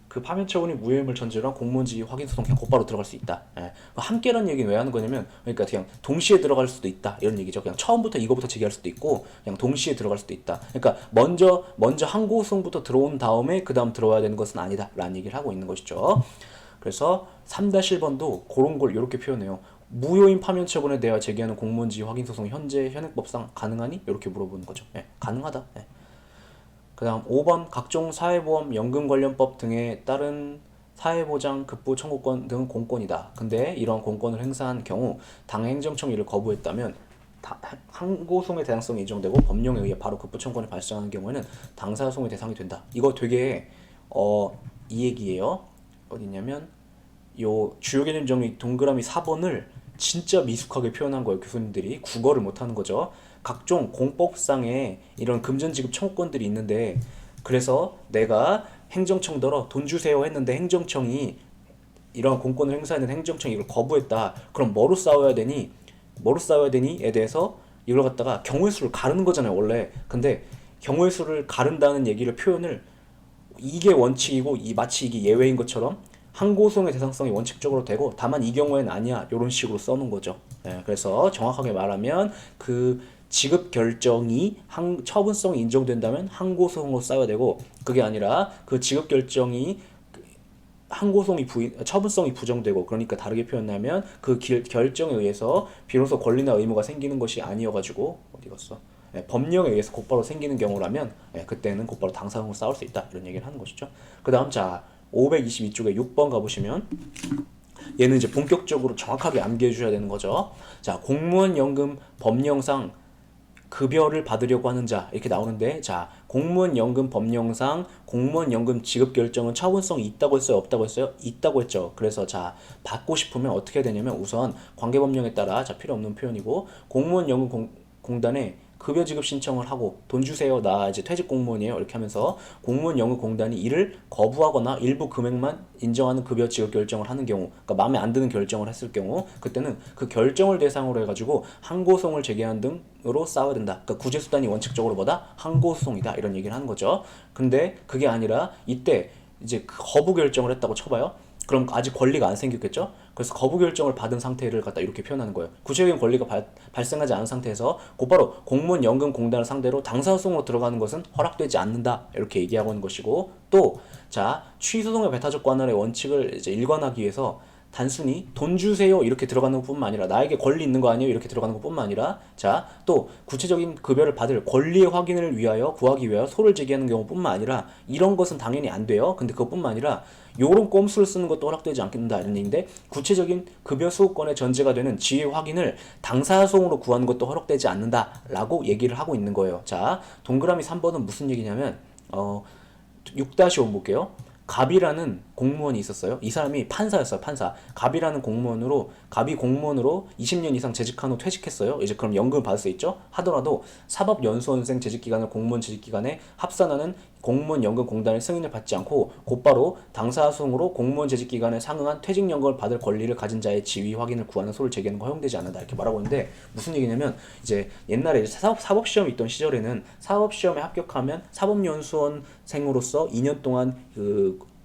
A: 그 파면 처분이 무효임을 전제로 한 공무원지휘 확인 소송 그냥 곧바로 들어갈 수 있다. 예. 함께라는 얘기는 왜 하는 거냐면, 그러니까 그냥 동시에 들어갈 수도 있다 이런 얘기죠. 그냥 처음부터 이거부터 제기할 수도 있고 그냥 동시에 들어갈 수도 있다. 그러니까 먼저 항고소송부터 들어온 다음에 그 다음 들어와야 되는 것은 아니다라는 얘기를 하고 있는 것이죠. 그래서 3-1번도 그런 걸 이렇게 표현해요. 무효인 파면 처분에 대하여 제기하는 공무원지휘 확인 소송 현재 현행법상 가능하니? 이렇게 물어보는 거죠. 예, 가능하다. 예. 그 다음 5번 각종 사회보험, 연금관련법 등에 따른 사회보장, 급부 청구권 등 공권이다. 근데 이런 공권을 행사한 경우 당 행정청이 이를 거부했다면 항고소송의 대상성이 인정되고 법령에 의해 바로 급부 청구권이 발생하는 경우에는 당사소송의 대상이 된다. 이거 되게 이 얘기예요. 어디냐면 요 주요 개념 정리 동그라미 4번을 진짜 미숙하게 표현한 거예요. 교수님들이 국어를 못하는 거죠. 각종 공법상의 이런 금전지급 청구권들이 있는데, 그래서 내가 행정청더러 돈 주세요 했는데 행정청이 이런 공권을 행사하는 행정청이 이걸 거부했다. 그럼 뭐로 싸워야 되니? 에 대해서 이걸 갖다가 경우의 수를 가르는 거잖아요, 원래. 근데 경우의 수를 가른다는 얘기를 표현을 이게 원칙이고 마치 이게 예외인 것처럼 항고소송의 대상성이 원칙적으로 되고 다만 이 경우에는 아니야 이런 식으로 써놓은 거죠. 네, 그래서 정확하게 말하면 그 지급 결정이 처분성이 인정된다면 항고소송으로 싸워야 되고, 그게 아니라 그 지급 결정이 처분성이 부정되고, 그러니까 다르게 표현하면 그 결정에 의해서 비로소 권리나 의무가 생기는 것이 아니어가지고 어디 갔어? 법령에 의해서 곧바로 생기는 경우라면 그때는 곧바로 당사자로 싸울 수 있다, 이런 얘기를 하는 것이죠. 그 다음 자 522쪽에 6번 가보시면 얘는 이제 본격적으로 정확하게 암기해 주셔야 되는 거죠. 자, 공무원 연금 법령상 급여를 받으려고 하는 자, 이렇게 나오는데, 자, 공무원 연금 법령상 공무원 연금 지급 결정은 처분성이 있다고 했어요, 없다고 했어요? 있다고 했죠. 그래서 자, 받고 싶으면 어떻게 해야 되냐면, 우선 관계법령에 따라, 자, 필요 없는 표현이고, 공무원 연금 공단에 급여 지급 신청을 하고, 돈 주세요, 나 이제 퇴직 공무원이에요, 이렇게 하면서 공무원 연금 공단이 이를 거부하거나 일부 금액만 인정하는 급여 지급 결정을 하는 경우, 그러니까 마음에 안 드는 결정을 했을 경우, 그때는 그 결정을 대상으로 해가지고 항고소송을 제기하는 등으로 싸워야 된다. 그러니까 구제수단이 원칙적으로 뭐다? 항고소송이다, 이런 얘기를 하는 거죠. 근데 그게 아니라 이때 이제 거부 결정을 했다고 쳐봐요. 그럼 아직 권리가 안 생겼겠죠? 그래서 거부 결정을 받은 상태를 갖다 이렇게 표현하는 거예요. 구체적인 권리가 발생하지 않은 상태에서 곧바로 공무원 연금 공단을 상대로 당사소송으로 들어가는 것은 허락되지 않는다, 이렇게 얘기하고 있는 것이고, 또 자, 취소송의 배타적 관할의 원칙을 이제 일관하기 위해서 단순히 돈 주세요 이렇게 들어가는 것뿐만 아니라, 나에게 권리 있는 거 아니에요 이렇게 들어가는 것뿐만 아니라, 자, 또 구체적인 급여를 받을 권리의 확인을 위하여 구하기 위하여 소를 제기하는 경우뿐만 아니라, 이런 것은 당연히 안 돼요. 근데 그것뿐만 아니라 요런 꼼수를 쓰는 것도 허락되지 않는다, 이런 얘기인데, 구체적인 급여 수급권의 전제가 되는 지위 확인을 당사소송으로 구하는 것도 허락되지 않는다라고 얘기를 하고 있는 거예요. 자, 동그라미 3번은 무슨 얘기냐면 6-5 볼게요. 갑이라는 공무원이 있었어요. 이 사람이 판사였어요, 판사. 갑이 공무원으로 20년 이상 재직한 후 퇴직했어요. 이제 그럼 연금을 받을 수 있죠? 하더라도 사법연수원생 재직기간을 공무원 재직기간에 합산하는 공무원 연금 공단의 승인을 받지 않고 곧바로 당사소송으로 공무원 재직기간에 상응한 퇴직연금을 받을 권리를 가진 자의 지위 확인을 구하는 소를 제기하는 거 허용되지 않는다, 이렇게 말하고 있는데, 무슨 얘기냐면, 이제 옛날에 이제 사법시험이 있던 시절에는 사법시험에 합격하면 사법연수원생으로서 2년 동안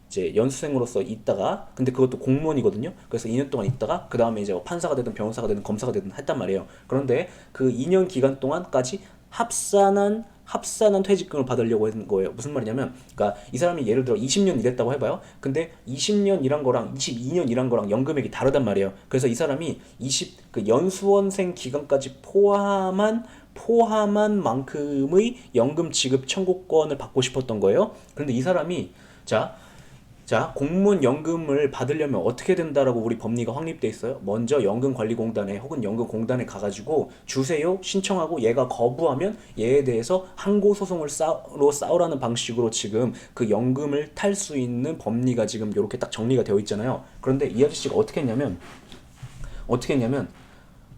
A: 이제 연수생으로서 있다가, 근데 그것도 공무원이거든요. 그래서 2년 동안 있다가 그 다음에 이제 판사가 되든 변호사가 되든 검사가 되든 했단 말이에요. 그런데 그 2년 기간 동안까지 합산한 퇴직금을 받으려고 했는 거예요. 무슨 말이냐면, 그러니까 이 사람이 예를 들어 20년 일했다고 해봐요. 근데 20년 일한 거랑 22년 일한 거랑 연금액이 다르단 말이에요. 그래서 이 사람이 그 연수원생 기간까지 포함한 만큼의 연금 지급 청구권을 받고 싶었던 거예요. 그런데 이 사람이 자, 공무원 연금을 받으려면 어떻게 된다라고 우리 법리가 확립돼 있어요. 먼저 연금관리공단에 혹은 연금공단에 가가지고 주세요 신청하고, 얘가 거부하면 얘에 대해서 항고소송을 싸우라는 방식으로 지금 그 연금을 탈 수 있는 법리가 지금 이렇게 딱 정리가 되어 있잖아요. 그런데 이 아저씨가 어떻게 했냐면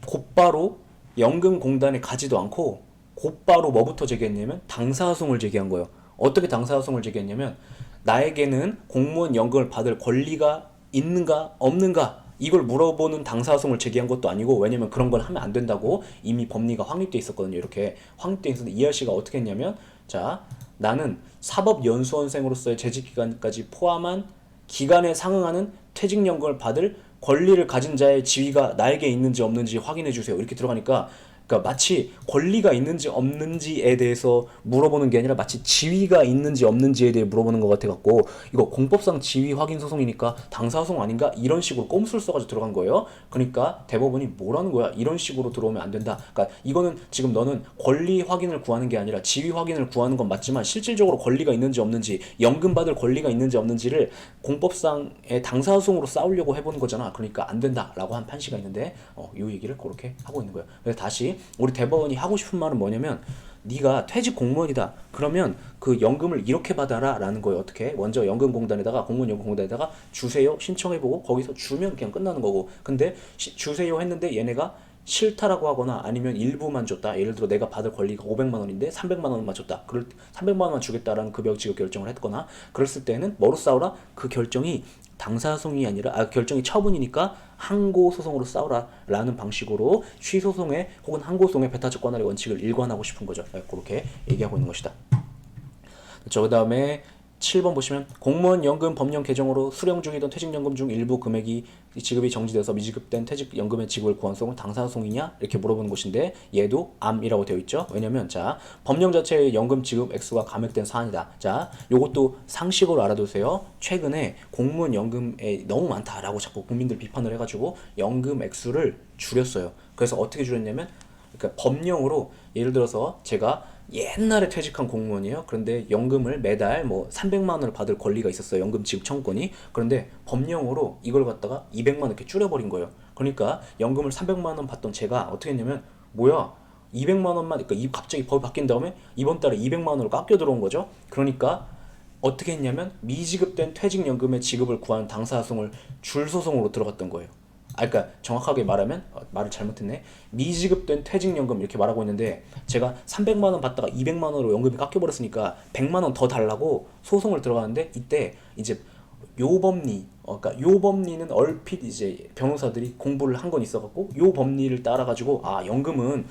A: 곧바로 연금공단에 가지도 않고 곧바로 뭐부터 제기했냐면 당사소송을 제기한 거예요. 어떻게 당사소송을 제기했냐면, 나에게는 공무원 연금을 받을 권리가 있는가 없는가 이걸 물어보는 당사소송을 제기한 것도 아니고, 왜냐면 그런 걸 하면 안 된다고 이미 법리가 확립돼 있었거든요. 이렇게 확립돼 있었는데 이 아저씨가 어떻게 했냐면, 자, 나는 사법연수원생으로서의 재직기간까지 포함한 기간에 상응하는 퇴직연금을 받을 권리를 가진 자의 지위가 나에게 있는지 없는지 확인해 주세요, 이렇게 들어가니까, 그러니까 마치 권리가 있는지 없는지에 대해서 물어보는 게 아니라 마치 지위가 있는지 없는지에 대해 물어보는 것 같아갖고, 이거 공법상 지위 확인 소송이니까 당사소송 아닌가? 이런 식으로 꼼수를 써가지고 들어간 거예요. 그러니까 대법원이 뭐라는 거야? 이런 식으로 들어오면 안 된다. 그러니까 이거는 지금 너는 권리 확인을 구하는 게 아니라 지위 확인을 구하는 건 맞지만, 실질적으로 권리가 있는지 없는지, 연금 받을 권리가 있는지 없는지를 공법상의 당사소송으로 싸우려고 해보는 거잖아. 그러니까 안 된다라고 한 판시가 있는데, 이 얘기를 그렇게 하고 있는 거예요. 그래서 다시 우리 대법원이 하고 싶은 말은 뭐냐면, 네가 퇴직 공무원이다, 그러면 그 연금을 이렇게 받아라 라는 거예요. 어떻게? 먼저 연금공단에다가, 공무원연금공단에다가 주세요 신청해보고 거기서 주면 그냥 끝나는 거고, 근데 주세요 했는데 얘네가 싫다라고 하거나 아니면 일부만 줬다, 예를 들어 내가 받을 권리가 500만 원인데 300만 원만 줬다, 300만 원만 주겠다라는 급여 지급 결정을 했거나, 그랬을 때는 뭐로 싸우라? 그 결정이 당사소송이 아니라 결정이 처분이니까 항고소송으로 싸우라 라는 방식으로 취소송의 혹은 항고소송의 배타적 관할의 원칙을 일관하고 싶은 거죠. 그렇게 얘기하고 있는 것이다. 그 다음에 7번 보시면 공무원 연금 법령 개정으로 수령 중이던 퇴직연금 중 일부 금액이 지급이 정지돼서 미지급된 퇴직연금의 지급을 구한 소송은 당사소송이냐? 이렇게 물어보는 것인데 얘도 암이라고 되어 있죠. 왜냐면 자 법령 자체의 연금 지급 액수가 감액된 사안이다. 자 요것도 상식으로 알아두세요. 최근에 공무원 연금에 너무 많다라고 자꾸 국민들 비판을 해가지고 연금 액수를 줄였어요. 그래서 어떻게 줄였냐면 그러니까 법령으로 예를 들어서 제가 옛날에 퇴직한 공무원이에요. 그런데 연금을 매달 뭐 300만 원을 받을 권리가 있었어요. 연금 지급 청구권이. 그런데 법령으로 이걸 갖다가 200만 원 이렇게 줄여버린 거예요. 그러니까 연금을 300만 원 받던 제가 어떻게 했냐면 뭐야 200만 원만 그러니까 갑자기 법이 바뀐 다음에 이번 달에 200만 원으로 깎여 들어온 거죠. 그러니까 어떻게 했냐면 미지급된 퇴직연금의 지급을 구하는 당사소송을 줄소송으로 들어갔던 거예요. 그러니까 정확하게 말하면 말을 잘못했네. 미지급된 퇴직연금 이렇게 말하고 있는데 제가 300만 원 받다가 200만 원으로 연금이 깎여버렸으니까 100만 원 더 달라고 소송을 들어가는데 이때 이제 요법리 그러니까 요법리는 얼핏 이제 변호사들이 공부를 한 건 있어갖고 요 법리를 따라가지고 아 연금은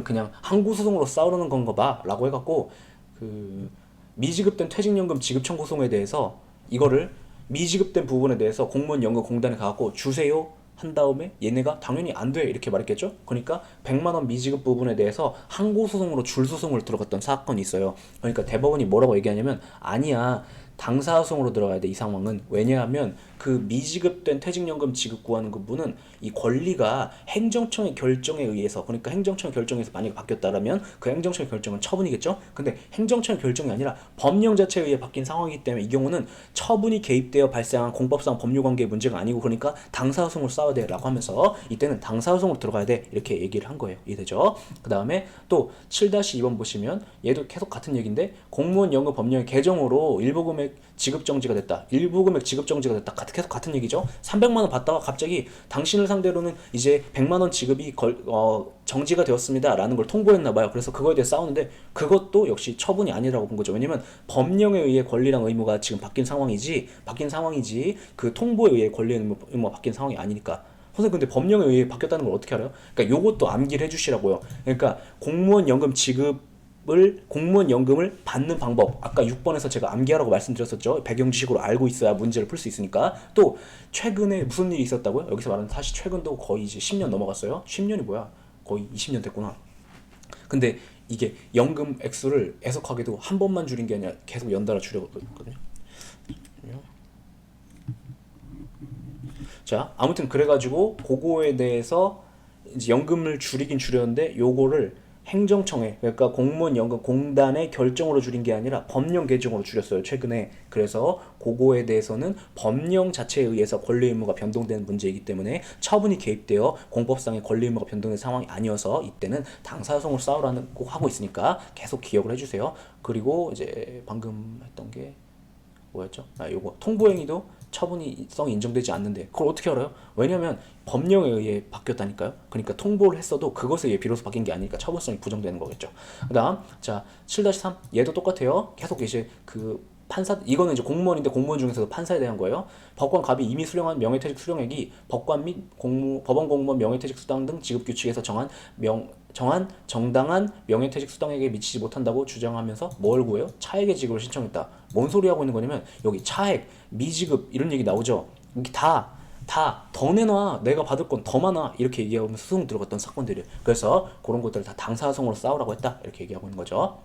A: 그냥 항고 소송으로 싸우는 건가 봐라고 해갖고 그 미지급된 퇴직연금 지급 청구 소송에 대해서 이거를 미지급된 부분에 대해서 공무원 연금 공단에 가갖고 주세요 한 다음에 얘네가 당연히 안 돼 이렇게 말했겠죠. 그러니까 100만 원 미지급 부분에 대해서 항고 소송으로 줄소송을 들어갔던 사건이 있어요. 그러니까 대법원이 뭐라고 얘기하냐면 아니야 당사소송으로 들어가야 돼 이 상황은. 왜냐하면 그 미지급된 퇴직연금 지급 구하는 그 분은 이 권리가 행정청의 결정에 의해서 그러니까 행정청의 결정에서 만약에 바뀌었다라면 그 행정청의 결정은 처분이겠죠. 근데 행정청의 결정이 아니라 법령 자체에 의해 바뀐 상황이기 때문에 이 경우는 처분이 개입되어 발생한 공법상 법률관계의 문제가 아니고 그러니까 당사소송을 싸워야 돼 라고 하면서 이때는 당사소송으로 들어가야 돼 이렇게 얘기를 한 거예요. 이해되죠? 그 다음에 또 7-2번 보시면 얘도 계속 같은 얘기인데 공무원 연금 법령의 개정으로 일부 금액 지급 정지가 됐다. 일부 금액 지급 정지가 됐다. 계속 같은 얘기죠. 300만 원 받다가 갑자기 당신을 상대로는 이제 100만 원 지급이 정지가 되었습니다. 라는 걸 통보했나 봐요. 그래서 그거에 대해 싸우는데 그것도 역시 처분이 아니라고 본 거죠. 왜냐면 법령에 의해 권리랑 의무가 지금 바뀐 상황이지 그 통보에 의해 권리와 의무가 바뀐 상황이 아니니까. 선생님 근데 법령에 의해 바뀌었다는 걸 어떻게 알아요? 그러니까 요것도 암기를 해주시라고요. 그러니까 공무원 연금을 받는 방법 아까 6번에서 제가 암기하라고 말씀드렸었죠. 배경 지식으로 알고 있어야 문제를 풀 수 있으니까. 또 최근에 무슨 일이 있었다고요? 여기서 말하는 사실 최근도 거의 이제 10년 넘어갔어요. 10년이 뭐야? 거의 20년 됐구나. 근데 이게 연금 액수를 애석하게도 한 번만 줄인 게 아니라 계속 연달아 줄였거든요. 자, 아무튼 그래가지고 그거에 대해서 이제 연금을 줄이긴 줄였는데 요거를 행정청에 그러니까 공무원 연금 공단의 결정으로 줄인 게 아니라 법령 개정으로 줄였어요 최근에. 그래서 그거에 대해서는 법령 자체에 의해서 권리 의무가 변동되는 문제이기 때문에 처분이 개입되어 공법상의 권리 의무가 변동된 상황이 아니어서 이때는 당사소송을 싸우라는 꼭 하고 있으니까 계속 기억을 해주세요. 그리고 이제 방금 했던 게 뭐였죠? 요거 통보행위도 처분성이 인정되지 않는데 그걸 어떻게 알아요? 왜냐면 법령에 의해 바뀌었다니까요. 그러니까 통보를 했어도 그것에 의해 비로소 바뀐 게 아니니까 처분성이 부정되는 거겠죠. 그 다음 자 7-3 얘도 똑같아요. 계속 이제 그 판사 이거는 이제 공무원인데 공무원 중에서도 판사에 대한 거예요. 법관 갑이 이미 수령한 명예퇴직 수령액이 법관 및 법원 공무원 명예퇴직 수당 등 지급 규칙에서 정한 정당한 명예퇴직 수당액에 미치지 못한다고 주장하면서 뭘 구해요? 차액의 지급을 신청했다. 뭔 소리 하고 있는 거냐면 여기 차액, 미지급 이런 얘기 나오죠. 여기 다 더 내놔. 내가 받을 건 더 많아. 이렇게 얘기하면서 소송 들어갔던 사건들이에요. 그래서 그런 것들을 다 당사소송으로 싸우라고 했다. 이렇게 얘기하고 있는 거죠.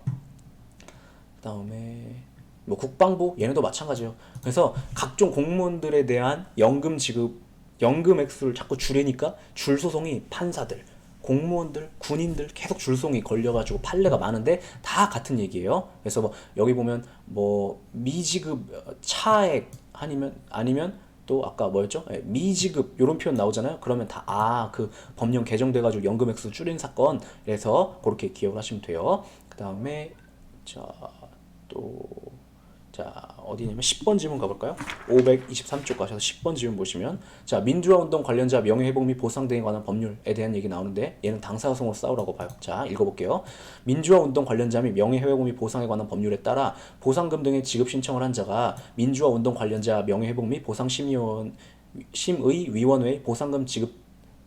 A: 그 다음에 뭐 국방부 얘네도 마찬가지예요. 그래서 각종 공무원들에 대한 연금 지급, 연금 액수를 자꾸 줄이니까 줄소송이 판사들, 공무원들, 군인들 계속 줄소송이 걸려가지고 판례가 많은데 다 같은 얘기예요. 그래서 뭐 여기 보면 뭐 미지급 차액 아니면 또 아까 뭐였죠? 미지급 이런 표현 나오잖아요. 그러면 다 그 법령 개정돼가지고 연금 액수 줄인 사건. 그래서 그렇게 기억을 하시면 돼요. 그 다음에 자, 어디냐면 10번 질문 가볼까요? 523쪽 가셔서 10번 질문 보시면 자, 민주화 운동 관련자 명예회복 및 보상 등에 관한 법률에 대한 얘기 나오는데 얘는 당사소송으로 싸우라고 봐요. 자, 읽어볼게요. 민주화 운동 관련자 및 명예회복 및 보상에 관한 법률에 따라 보상금 등의 지급 신청을 한 자가 민주화 운동 관련자 명예회복 및 보상 심의 위원회의 보상금 지급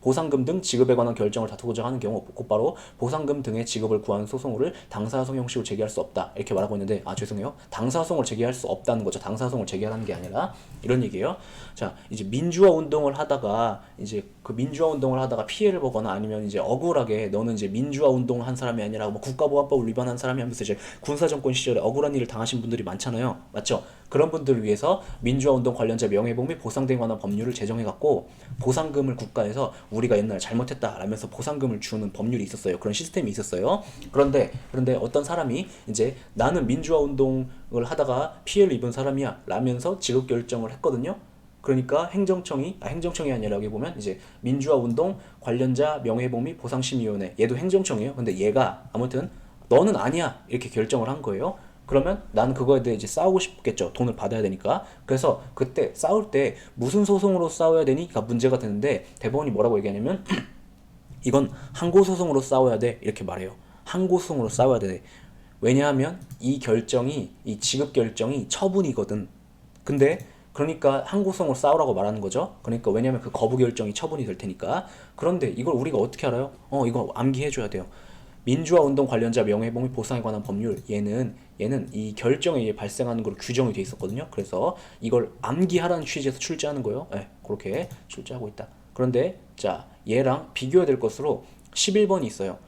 A: 보상금 등 지급에 관한 결정을 다투고자 하는 경우 곧바로 보상금 등의 지급을 구하는 소송을 당사소송 형식으로 제기할 수 없다 이렇게 말하고 있는데 죄송해요. 당사소송을 제기할 수 없다는 거죠. 당사소송을 제기하라는 게 아니라 이런 얘기예요. 자, 이제 민주화 운동을 하다가 이제 그 민주화 운동을 하다가 피해를 보거나 아니면 이제 억울하게 너는 이제 민주화 운동을 한 사람이 아니라 뭐 국가보안법을 위반한 사람이 하면서 이제 군사정권 시절에 억울한 일을 당하신 분들이 많잖아요. 맞죠? 그런 분들을 위해서 민주화 운동 관련자 명예복 및 보상 등에 관한 법률을 제정해갖고 보상금을 국가에서 우리가 옛날에 잘못했다 라면서 보상금을 주는 법률이 있었어요. 그런 시스템이 있었어요. 그런데 어떤 사람이 이제 나는 민주화 운동을 하다가 피해를 입은 사람이야 라면서 지급 결정을 했거든요. 그러니까 행정청이 아니라 여기 보면 이제 민주화 운동 관련자 명예복 및 보상심의위원회 얘도 행정청이에요. 근데 얘가 아무튼 너는 아니야 이렇게 결정을 한 거예요. 그러면 나는 그거에 대해 이제 싸우고 싶겠죠. 돈을 받아야 되니까. 그래서 그때 싸울 때 무슨 소송으로 싸워야 되니까 문제가 되는데 대법원이 뭐라고 얘기하냐면 이건 항고소송으로 싸워야 돼 이렇게 말해요. 항고소송으로 싸워야 돼. 왜냐하면 이 지급 결정이 처분이거든. 근데 그러니까 항고소송으로 싸우라고 말하는 거죠. 그러니까 왜냐면 그 거부 결정이 처분이 될 테니까. 그런데 이걸 우리가 어떻게 알아요? 이거 암기해줘야 돼요. 민주화 운동 관련자 명예복 및 보상에 관한 법률 얘는 이 결정에 의해 발생하는 걸로 규정이 돼 있었거든요. 그래서 이걸 암기하라는 취지에서 출제하는 거예요. 네, 그렇게 출제하고 있다. 그런데 자 얘랑 비교해야 될 것으로 11번이 있어요.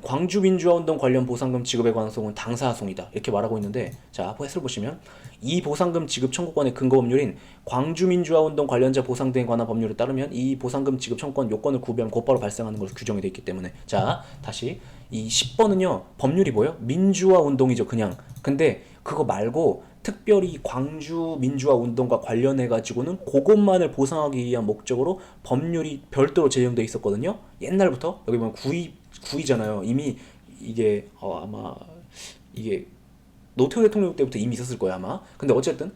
A: 광주 민주화운동 관련 보상금 지급에 관한 소송은 당사소송이다 이렇게 말하고 있는데 자 해설 보시면 이 보상금 지급 청구권의 근거 법률인 광주 민주화운동 관련자 보상 등에 관한 법률에 따르면 이 보상금 지급 청구권 요건을 구비하면 곧바로 발생하는 것으로 규정이 되어 있기 때문에 자 다시 이 10번은요 법률이 뭐예요? 민주화운동이죠 그냥. 근데 그거 말고 특별히 광주 민주화 운동과 관련해 가지고는 그것만을 보상하기 위한 목적으로 법률이 별도로 제정돼 있었거든요. 옛날부터 여기 보면 9위잖아요. 이미 이게 아마 이게 노태우 대통령 때부터 이미 있었을 거예요 아마. 근데 어쨌든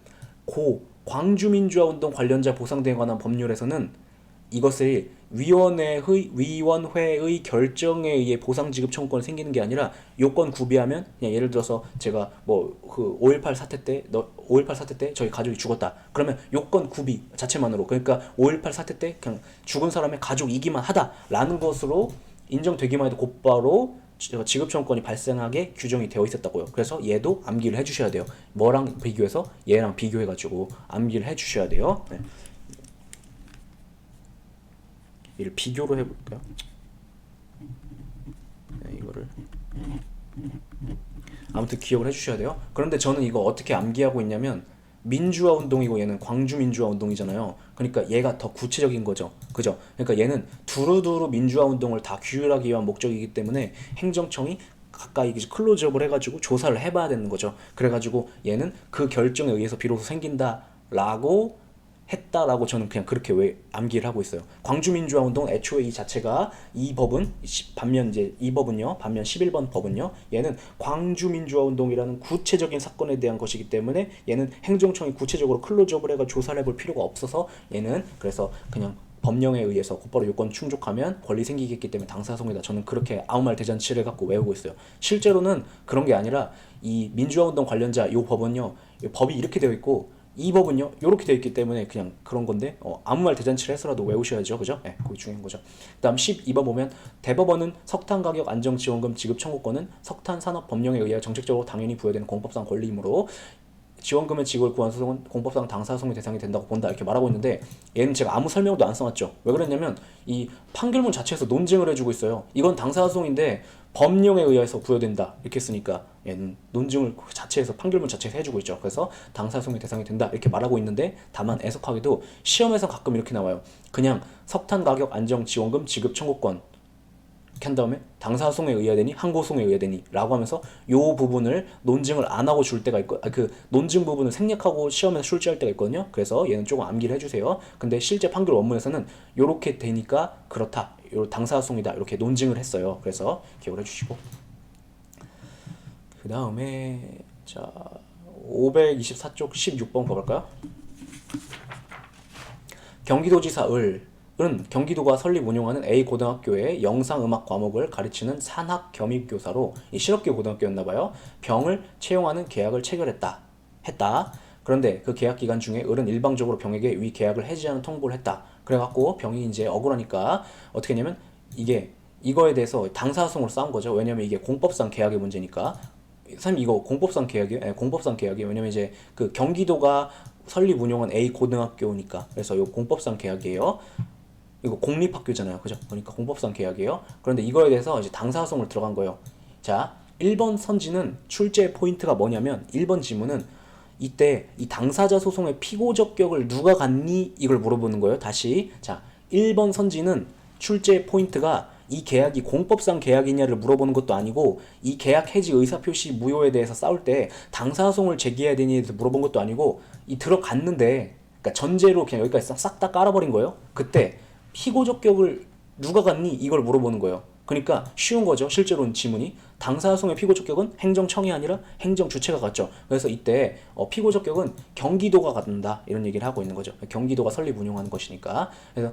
A: 광주 민주화 운동 관련자 보상 등에 관한 법률에서는 이것을 위원회의 결정에 의해 보상 지급 청구권이 생기는 게 아니라 요건 구비하면 그냥 예를 들어서 제가 뭐 그 5.18 사태 때 저희 가족이 죽었다. 그러면 요건 구비 자체만으로 그러니까 5.18 사태 때 그냥 죽은 사람의 가족이기만 하다라는 것으로 인정되기만 해도 곧바로 지급 청구권이 발생하게 규정이 되어 있었다고요. 그래서 얘도 암기를 해주셔야 돼요. 뭐랑 비교해서 얘랑 비교해가지고 암기를 해주셔야 돼요. 네. 얘를 비교로 해볼까요? 네, 이거를 아무튼 기억을 해주셔야 돼요. 그런데 저는 이거 어떻게 암기하고 있냐면 민주화 운동이고 얘는 광주 민주화 운동이잖아요. 그러니까 얘가 더 구체적인 거죠. 그죠? 그러니까 얘는 두루두루 민주화 운동을 다 규율하기 위한 목적이기 때문에 행정청이 가까이 클로즈업을 해가지고 조사를 해봐야 되는 거죠. 그래가지고 얘는 그 결정에 의해서 비로소 생긴다라고 했다라고 저는 그냥 그렇게 왜 암기를 하고 있어요. 광주민주화운동 애초에 이 자체가 이 법은 반면 11번 법은요. 얘는 광주민주화운동이라는 구체적인 사건에 대한 것이기 때문에 얘는 행정청이 구체적으로 클로즈업을 해가 조사를 해볼 필요가 없어서 얘는 그래서 그냥 법령에 의해서 곧바로 요건 충족하면 권리 생기겠기 때문에 당사소송이다. 저는 그렇게 아무 말 대잔치를 갖고 외우고 있어요. 실제로는 그런 게 아니라 이 민주화운동 관련자 요 법은요. 법이 이렇게 되어 있고 이 법은요 이렇게 되어 있기 때문에 그냥 그런 건데 아무 말 대잔치를 해서라도 외우셔야죠. 그죠? 네, 그게 중요한 거죠. 그 다음 12번 보면 대법원은 석탄 가격 안정 지원금 지급 청구권은 석탄 산업 법령에 의해 정책적으로 당연히 부여되는 공법상 권리이므로 지원금의 지급을 구한 소송은 공법상 당사소송의 대상이 된다고 본다 이렇게 말하고 있는데 얘는 제가 아무 설명도 안 써놨죠. 왜 그랬냐면 이 판결문 자체에서 논증을 해주고 있어요. 이건 당사소송인데 법령에 의해서 부여된다 이렇게 했으니까 얘는 논증을 자체에서 판결문 자체에서 해주고 있죠. 그래서 당사소송의 대상이 된다 이렇게 말하고 있는데 다만 애석하게도 시험에서 가끔 이렇게 나와요. 그냥 석탄 가격 안정 지원금 지급 청구권 이렇게 한 다음에 당사소송에 의해야 되니 항고소송에 의해야 되니 라고 하면서 요 부분을 논증을 안 하고 줄 때가 있고 그 논증 부분을 생략하고 시험에서 출제할 때가 있거든요. 그래서 얘는 조금 암기를 해주세요. 근데 실제 판결 원문에서는 요렇게 되니까 그렇다 요 당사소송이다 이렇게 논증을 했어요. 그래서 기억을 해주시고 그 다음에 자 524쪽 16번 가볼까요? 경기도지사 은 경기도가 설립 운영하는 A 고등학교의 영상음악 과목을 가르치는 산학 겸임교사로 이 실업계 고등학교였나봐요. 병을 채용하는 계약을 체결했다. 그런데 그 계약 기간 중에 을은 일방적으로 병에게 위 계약을 해지하는 통보를 했다. 그래갖고 병이 이제 억울하니까 어떻게 했냐면 이거에 대해서 당사소송으로 싸운 거죠. 왜냐면 이게 공법상 계약의 문제니까. 선생님 이거 공법상 계약이에요? 네, 공법상 계약이에요. 왜냐면 이제 그 경기도가 설립 운영한 A 고등학교니까. 그래서 이 공법상 계약이에요. 이거 공립학교잖아요. 그죠? 그러니까 공법상 계약이에요. 그런데 이거에 대해서 이제 당사소송을 들어간 거예요. 자, 1번 선지는 출제 포인트가 뭐냐면 1번 지문은 이때 이 당사자 소송의 피고 적격을 누가 갖니? 이걸 물어보는 거예요. 다시. 자, 1번 선지는 출제 포인트가 이 계약이 공법상 계약이냐를 물어보는 것도 아니고 이 계약 해지 의사표시 무효에 대해서 싸울 때 당사소송을 제기해야 되니에 대해서 물어본 것도 아니고 이 들어갔는데 그러니까 전제로 그냥 여기까지 싹 다 깔아버린 거예요. 그때 피고 적격을 누가 갖니? 이걸 물어보는 거예요. 그러니까 쉬운 거죠. 실제로는 지문이 당사소송의 피고 적격은 행정청이 아니라 행정주체가 갖죠. 그래서 이때 피고 적격은 경기도가 갖는다 이런 얘기를 하고 있는 거죠. 경기도가 설립 운영하는 것이니까. 그래서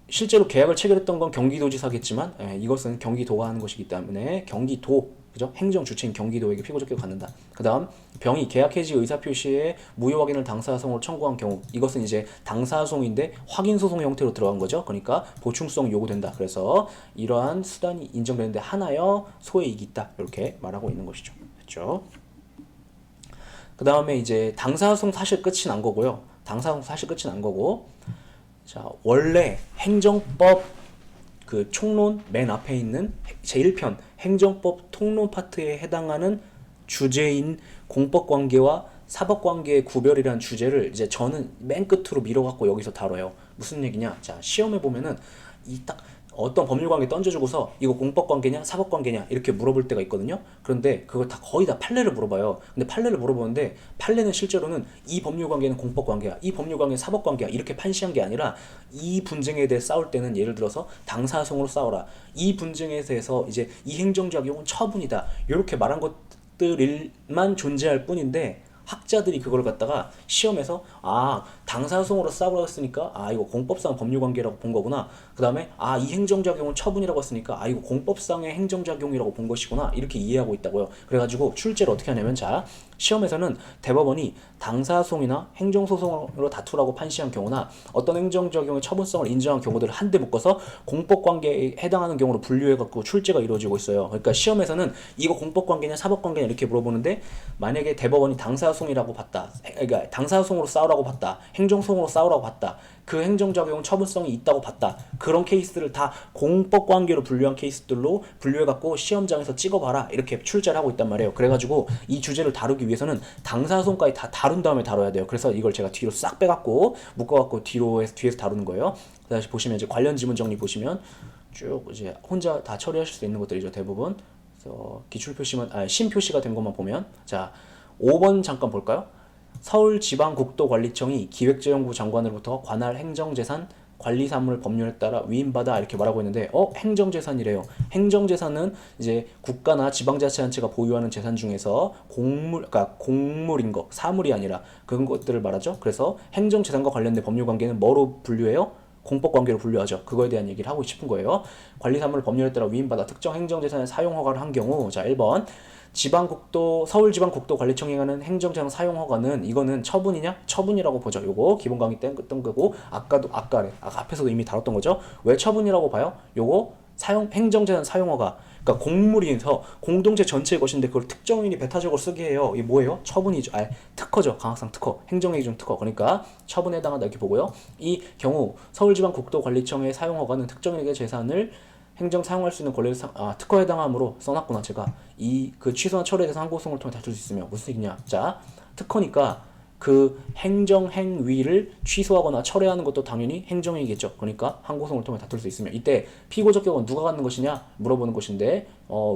A: 실제로 계약을 체결했던 건 경기도지사겠지만 이것은 경기도가 하는 것이기 때문에 경기도 그죠? 행정 주체인 경기도에게 피고 적격을 갖는다. 그다음 병이 계약 해지 의사 표시에 무효 확인을 당사소송으로 청구한 경우 이것은 이제 당사소송인데 확인 소송 형태로 들어간 거죠. 그러니까 보충성 요구된다. 그래서 이러한 수단이 인정되는데 하나여 소의 이익이 있다. 이렇게 말하고 있는 것이죠. 그렇죠? 그다음에 이제 당사소송 사실 끝이 난 거고요. 당사소송 사실 끝이 난 거고 자, 원래 행정법 그 총론 맨 앞에 있는 제1편 행정법 통론 파트에 해당하는 주제인 공법관계와 사법관계의 구별이라는 주제를 이제 저는 맨 끝으로 밀어갖고 여기서 다뤄요. 무슨 얘기냐? 자, 시험에 보면은 이 딱 어떤 법률관계 던져주고서 이거 공법관계냐 사법관계냐 이렇게 물어볼 때가 있거든요. 그런데 그걸 다 거의 다 판례를 물어봐요. 근데 판례를 물어보는데 판례는 실제로는 이 법률관계는 공법관계야 이 법률관계는 사법관계야 이렇게 판시한 게 아니라 이 분쟁에 대해 싸울 때는 예를 들어서 당사소송으로 싸워라 이 분쟁에 대해서 이제 이 행정작용은 처분이다 이렇게 말한 것들만 존재할 뿐인데 학자들이 그걸 갖다가 시험에서 당사소송으로 싸우라고 했으니까 이거 공법상 법률관계라고 본 거구나. 그 다음에 이 행정작용은 처분이라고 했으니까 이거 공법상의 행정작용이라고 본 것이구나 이렇게 이해하고 있다고요. 그래가지고 출제를 어떻게 하냐면 자 시험에서는 대법원이 당사소송이나 행정소송으로 다투라고 판시한 경우나 어떤 행정작용의 처분성을 인정한 경우들을 한데 묶어서 공법관계에 해당하는 경우로 분류해갖고 출제가 이루어지고 있어요. 그러니까 시험에서는 이거 공법관계냐 사법관계냐 이렇게 물어보는데 만약에 대법원이 당사소송이라고 봤다. 그러니까 당사소송으로 싸우라고 봤다. 행정소송으로 싸우라고 봤다. 그 행정작용 처분성이 있다고 봤다. 그런 케이스를 다 공법관계로 분류한 케이스들로 분류해갖고 시험장에서 찍어봐라 이렇게 출제를 하고 있단 말이에요. 그래가지고 이 주제를 다루기 위해서는 당사소송까지 다 다룬 다음에 다뤄야 돼요. 그래서 이걸 제가 뒤로 싹 빼갖고 묶어갖고 뒤에서 다루는 거예요. 다시 보시면 이제 관련 지문 정리 보시면 쭉 이제 혼자 다 처리하실 수 있는 것들이죠. 대부분. 그래서 기출 표시만 심표시가 된 것만 보면 자 5번 잠깐 볼까요? 서울지방국도관리청이 기획재정부 장관으로부터 관할 행정재산 관리사무를 법률에 따라 위임받아 이렇게 말하고 있는데 행정재산이래요. 행정재산은 이제 국가나 지방자치단체가 보유하는 재산 중에서 그러니까 공물인 거, 사물이 아니라 그런 것들을 말하죠. 그래서 행정재산과 관련된 법률관계는 뭐로 분류해요? 공법관계로 분류하죠. 그거에 대한 얘기를 하고 싶은 거예요. 관리사무를 법률에 따라 위임받아 특정 행정재산의 사용허가를 한 경우 자 1번 서울지방국도관리청에 관한 행정재산 사용허가는 이거는 처분이냐? 처분이라고 보죠. 요거 기본 강의 때 뜬 거고 아까 앞에서도 이미 다뤘던 거죠. 왜 처분이라고 봐요? 요거 행정재산 사용허가 그러니까 공물이서 공동체 전체의 것인데 그걸 특정인이 배타적으로 쓰게 해요. 이게 뭐예요? 처분이죠. 특허죠. 강학상 특허. 행정행위 중 특허. 그러니까 처분에 해당한다 이렇게 보고요. 이 경우 서울지방국도관리청의 사용허가는 특정인에게 재산을 행정 사용할 수 있는 권리를 특허에 해당함으로 써놨구나 제가 그 취소나 철회에 대해서 항고소송을 통해 다툴 수 있으며 무슨 얘기냐 자 특허니까 그 행정행위를 취소하거나 철회하는 것도 당연히 행정행위겠죠. 그러니까 항고소송을 통해 다툴 수 있으며 이때 피고 적격은 누가 갖는 것이냐 물어보는 것인데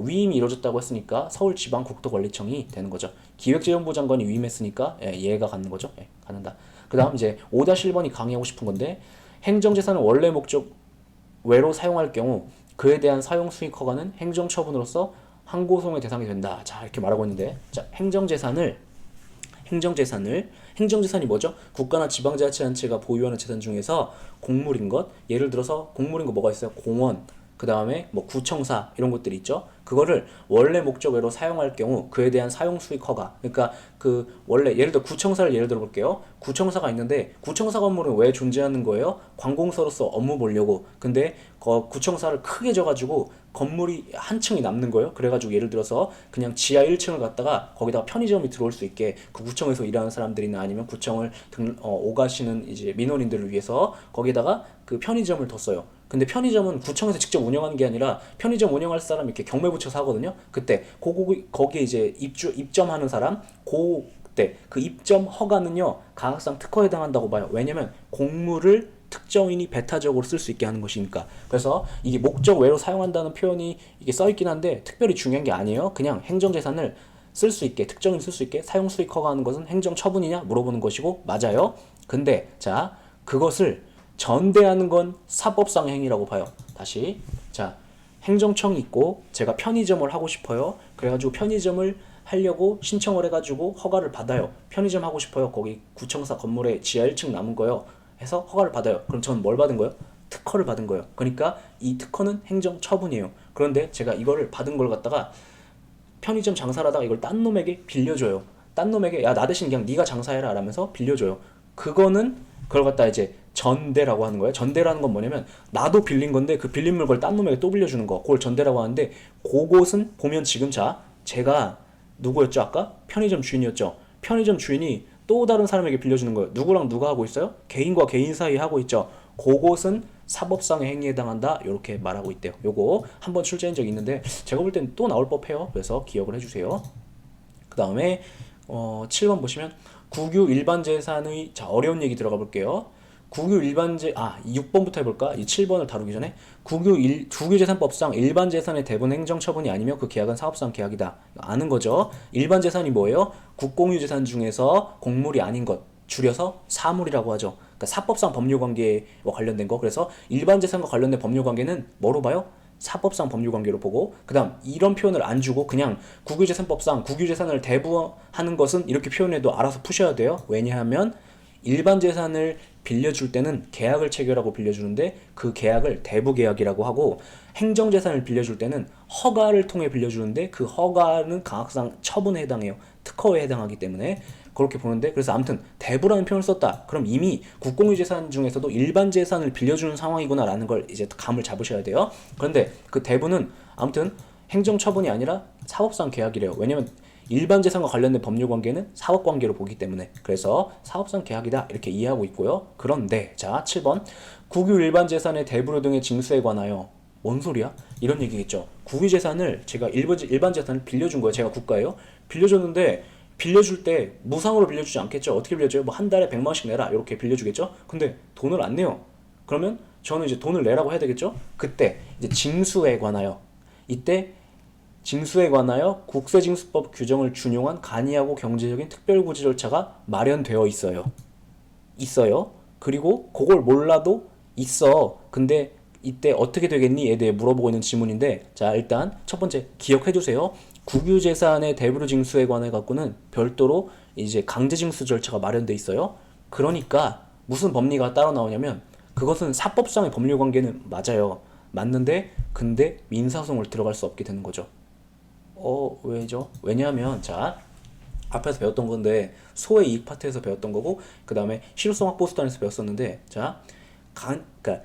A: 위임이 이루어졌다고 했으니까 서울지방국도관리청이 되는 거죠. 기획재정부 장관이 위임했으니까 얘가 갖는 거죠. 갖는다. 그 다음 이제 5-1번이 강의하고 싶은 건데 행정재산을 원래 목적 외로 사용할 경우 그에 대한 사용 수익 허가는 행정처분으로서 항고소송의 대상이 된다. 자 이렇게 말하고 있는데 자 행정재산이 뭐죠? 국가나 지방자치단체가 보유하는 재산 중에서 공물인 것 예를 들어서 공물인 거 뭐가 있어요? 공원 그 다음에 뭐 구청사 이런 것들이 있죠. 그거를 원래 목적 외로 사용할 경우 그에 대한 사용 수익 허가. 그러니까 그 원래 예를 들어 구청사를 예를 들어 볼게요. 구청사가 있는데 구청사 건물은 왜 존재하는 거예요? 관공서로서 업무 보려고. 근데 구청사를 크게 져가지고 건물이 한 층이 남는 거예요. 그래가지고 예를 들어서 그냥 지하 1층을 갖다가 거기다가 편의점이 들어올 수 있게 그 구청에서 일하는 사람들이나 아니면 구청을 오가시는 이제 민원인들을 위해서 거기다가 그 편의점을 뒀어요. 근데 편의점은 구청에서 직접 운영하는 게 아니라 편의점 운영할 사람 이렇게 경매 붙여서 하거든요. 그때 거기에 이제 입점하는 사람 그때 그 입점 허가는요 가학상 특허에 해당한다고 봐요. 왜냐면 공물을 특정인이 배타적으로 쓸 수 있게 하는 것이니까. 그래서 이게 목적 외로 사용한다는 표현이 이게 써 있긴 한데 특별히 중요한 게 아니에요. 그냥 행정재산을 쓸 수 있게 특정인 쓸 수 있게 사용 수익 허가하는 것은 행정 처분이냐 물어보는 것이고 맞아요. 근데 자 그것을 전대하는 건 사법상 행위라고 봐요. 다시 자 행정청이 있고 제가 편의점을 하고 싶어요. 그래가지고 편의점을 하려고 신청을 해가지고 허가를 받아요. 편의점 하고 싶어요. 거기 구청사 건물에 지하 1층 남은 거요. 해서 허가를 받아요. 그럼 저는 뭘 받은 거예요? 특허를 받은 거예요. 그러니까 이 특허는 행정 처분이에요. 그런데 제가 이거를 받은 걸 갖다가 편의점 장사를 하다가 이걸 딴 놈에게 빌려줘요. 딴 놈에게 야 나 대신 그냥 네가 장사해라 라면서 빌려줘요. 그거는 그걸 갖다 이제 전대라고 하는 거예요. 전대라는 건 뭐냐면 나도 빌린 건데 그 빌린 물건 딴 놈에게 또 빌려주는 거. 그걸 전대라고 하는데 그곳은 보면 지금 자 제가 누구였죠 아까? 편의점 주인이었죠. 편의점 주인이 또 다른 사람에게 빌려주는 거예요. 누구랑 누가 하고 있어요? 개인과 개인 사이에 하고 있죠. 그곳은 사법상의 행위에 해당한다. 이렇게 말하고 있대요. 요거 한번 출제한 적이 있는데 제가 볼 땐 또 나올 법해요. 그래서 기억을 해주세요. 그 다음에 7번 보시면 국유 일반 재산의 자 어려운 얘기 들어가 볼게요. 국유 일반 6번부터 해볼까? 이 7번을 다루기 전에 국유재산법상 일반 재산의 대부분 행정처분이 아니며 그 계약은 사업상 계약이다. 아는 거죠? 일반 재산이 뭐예요? 국공유재산 중에서 공물이 아닌 것 줄여서 사물이라고 하죠. 그러니까 사법상 법률관계와 관련된 거. 그래서 일반 재산과 관련된 법률관계는 뭐로 봐요? 사법상 법률관계로 보고 그 다음 이런 표현을 안 주고 그냥 국유재산법상 국유재산을 대부하는 것은 이렇게 표현해도 알아서 푸셔야 돼요. 왜냐하면 일반 재산을 빌려줄 때는 계약을 체결하고 빌려주는데 그 계약을 대부계약이라고 하고 행정재산을 빌려줄 때는 허가를 통해 빌려주는데 그 허가는 강학상 처분에 해당해요. 특허에 해당하기 때문에 그렇게 보는데 그래서 아무튼 대부라는 표현을 썼다. 그럼 이미 국공유재산 중에서도 일반 재산을 빌려주는 상황이구나 라는 걸 이제 감을 잡으셔야 돼요. 그런데 그 대부는 아무튼 행정처분이 아니라 사업상 계약이래요. 왜냐면 일반 재산과 관련된 법률 관계는 사업 관계로 보기 때문에 그래서 사업상 계약이다 이렇게 이해하고 있고요. 그런데 자 7번 국유 일반 재산의 대부료 등의 징수에 관하여 뭔 소리야? 이런 얘기겠죠. 국유 재산을 제가 일반 재산을 빌려준 거예요. 제가 국가예요. 빌려줬는데 빌려줄 때 무상으로 빌려주지 않겠죠. 어떻게 빌려줘요? 뭐 한 달에 100만 원씩 내라 이렇게 빌려주겠죠. 근데 돈을 안 내요. 그러면 저는 이제 돈을 내라고 해야 되겠죠. 그때 이제 징수에 관하여 이때 징수에 관하여 국세징수법 규정을 준용한 간이하고 경제적인 특별구제 절차가 마련되어 있어요. 그리고 그걸 몰라도 있어. 근데 이때 어떻게 되겠니?에 대해 물어보고 있는 지문인데 자 일단 첫 번째 기억해두세요. 국유재산의 대부료 징수에 관해 갖고는 별도로 이제 강제징수 절차가 마련돼 있어요. 그러니까 무슨 법리가 따로 나오냐면 그것은 사법상의 법률관계는 맞아요. 맞는데 근데 민사소송을 들어갈 수 없게 되는 거죠. 왜죠? 왜냐하면 자 앞에서 배웠던 건데 소의 이익 파트에서 배웠던 거고 그 다음에 실효성 확보 수단에서 배웠었는데 자 그러니까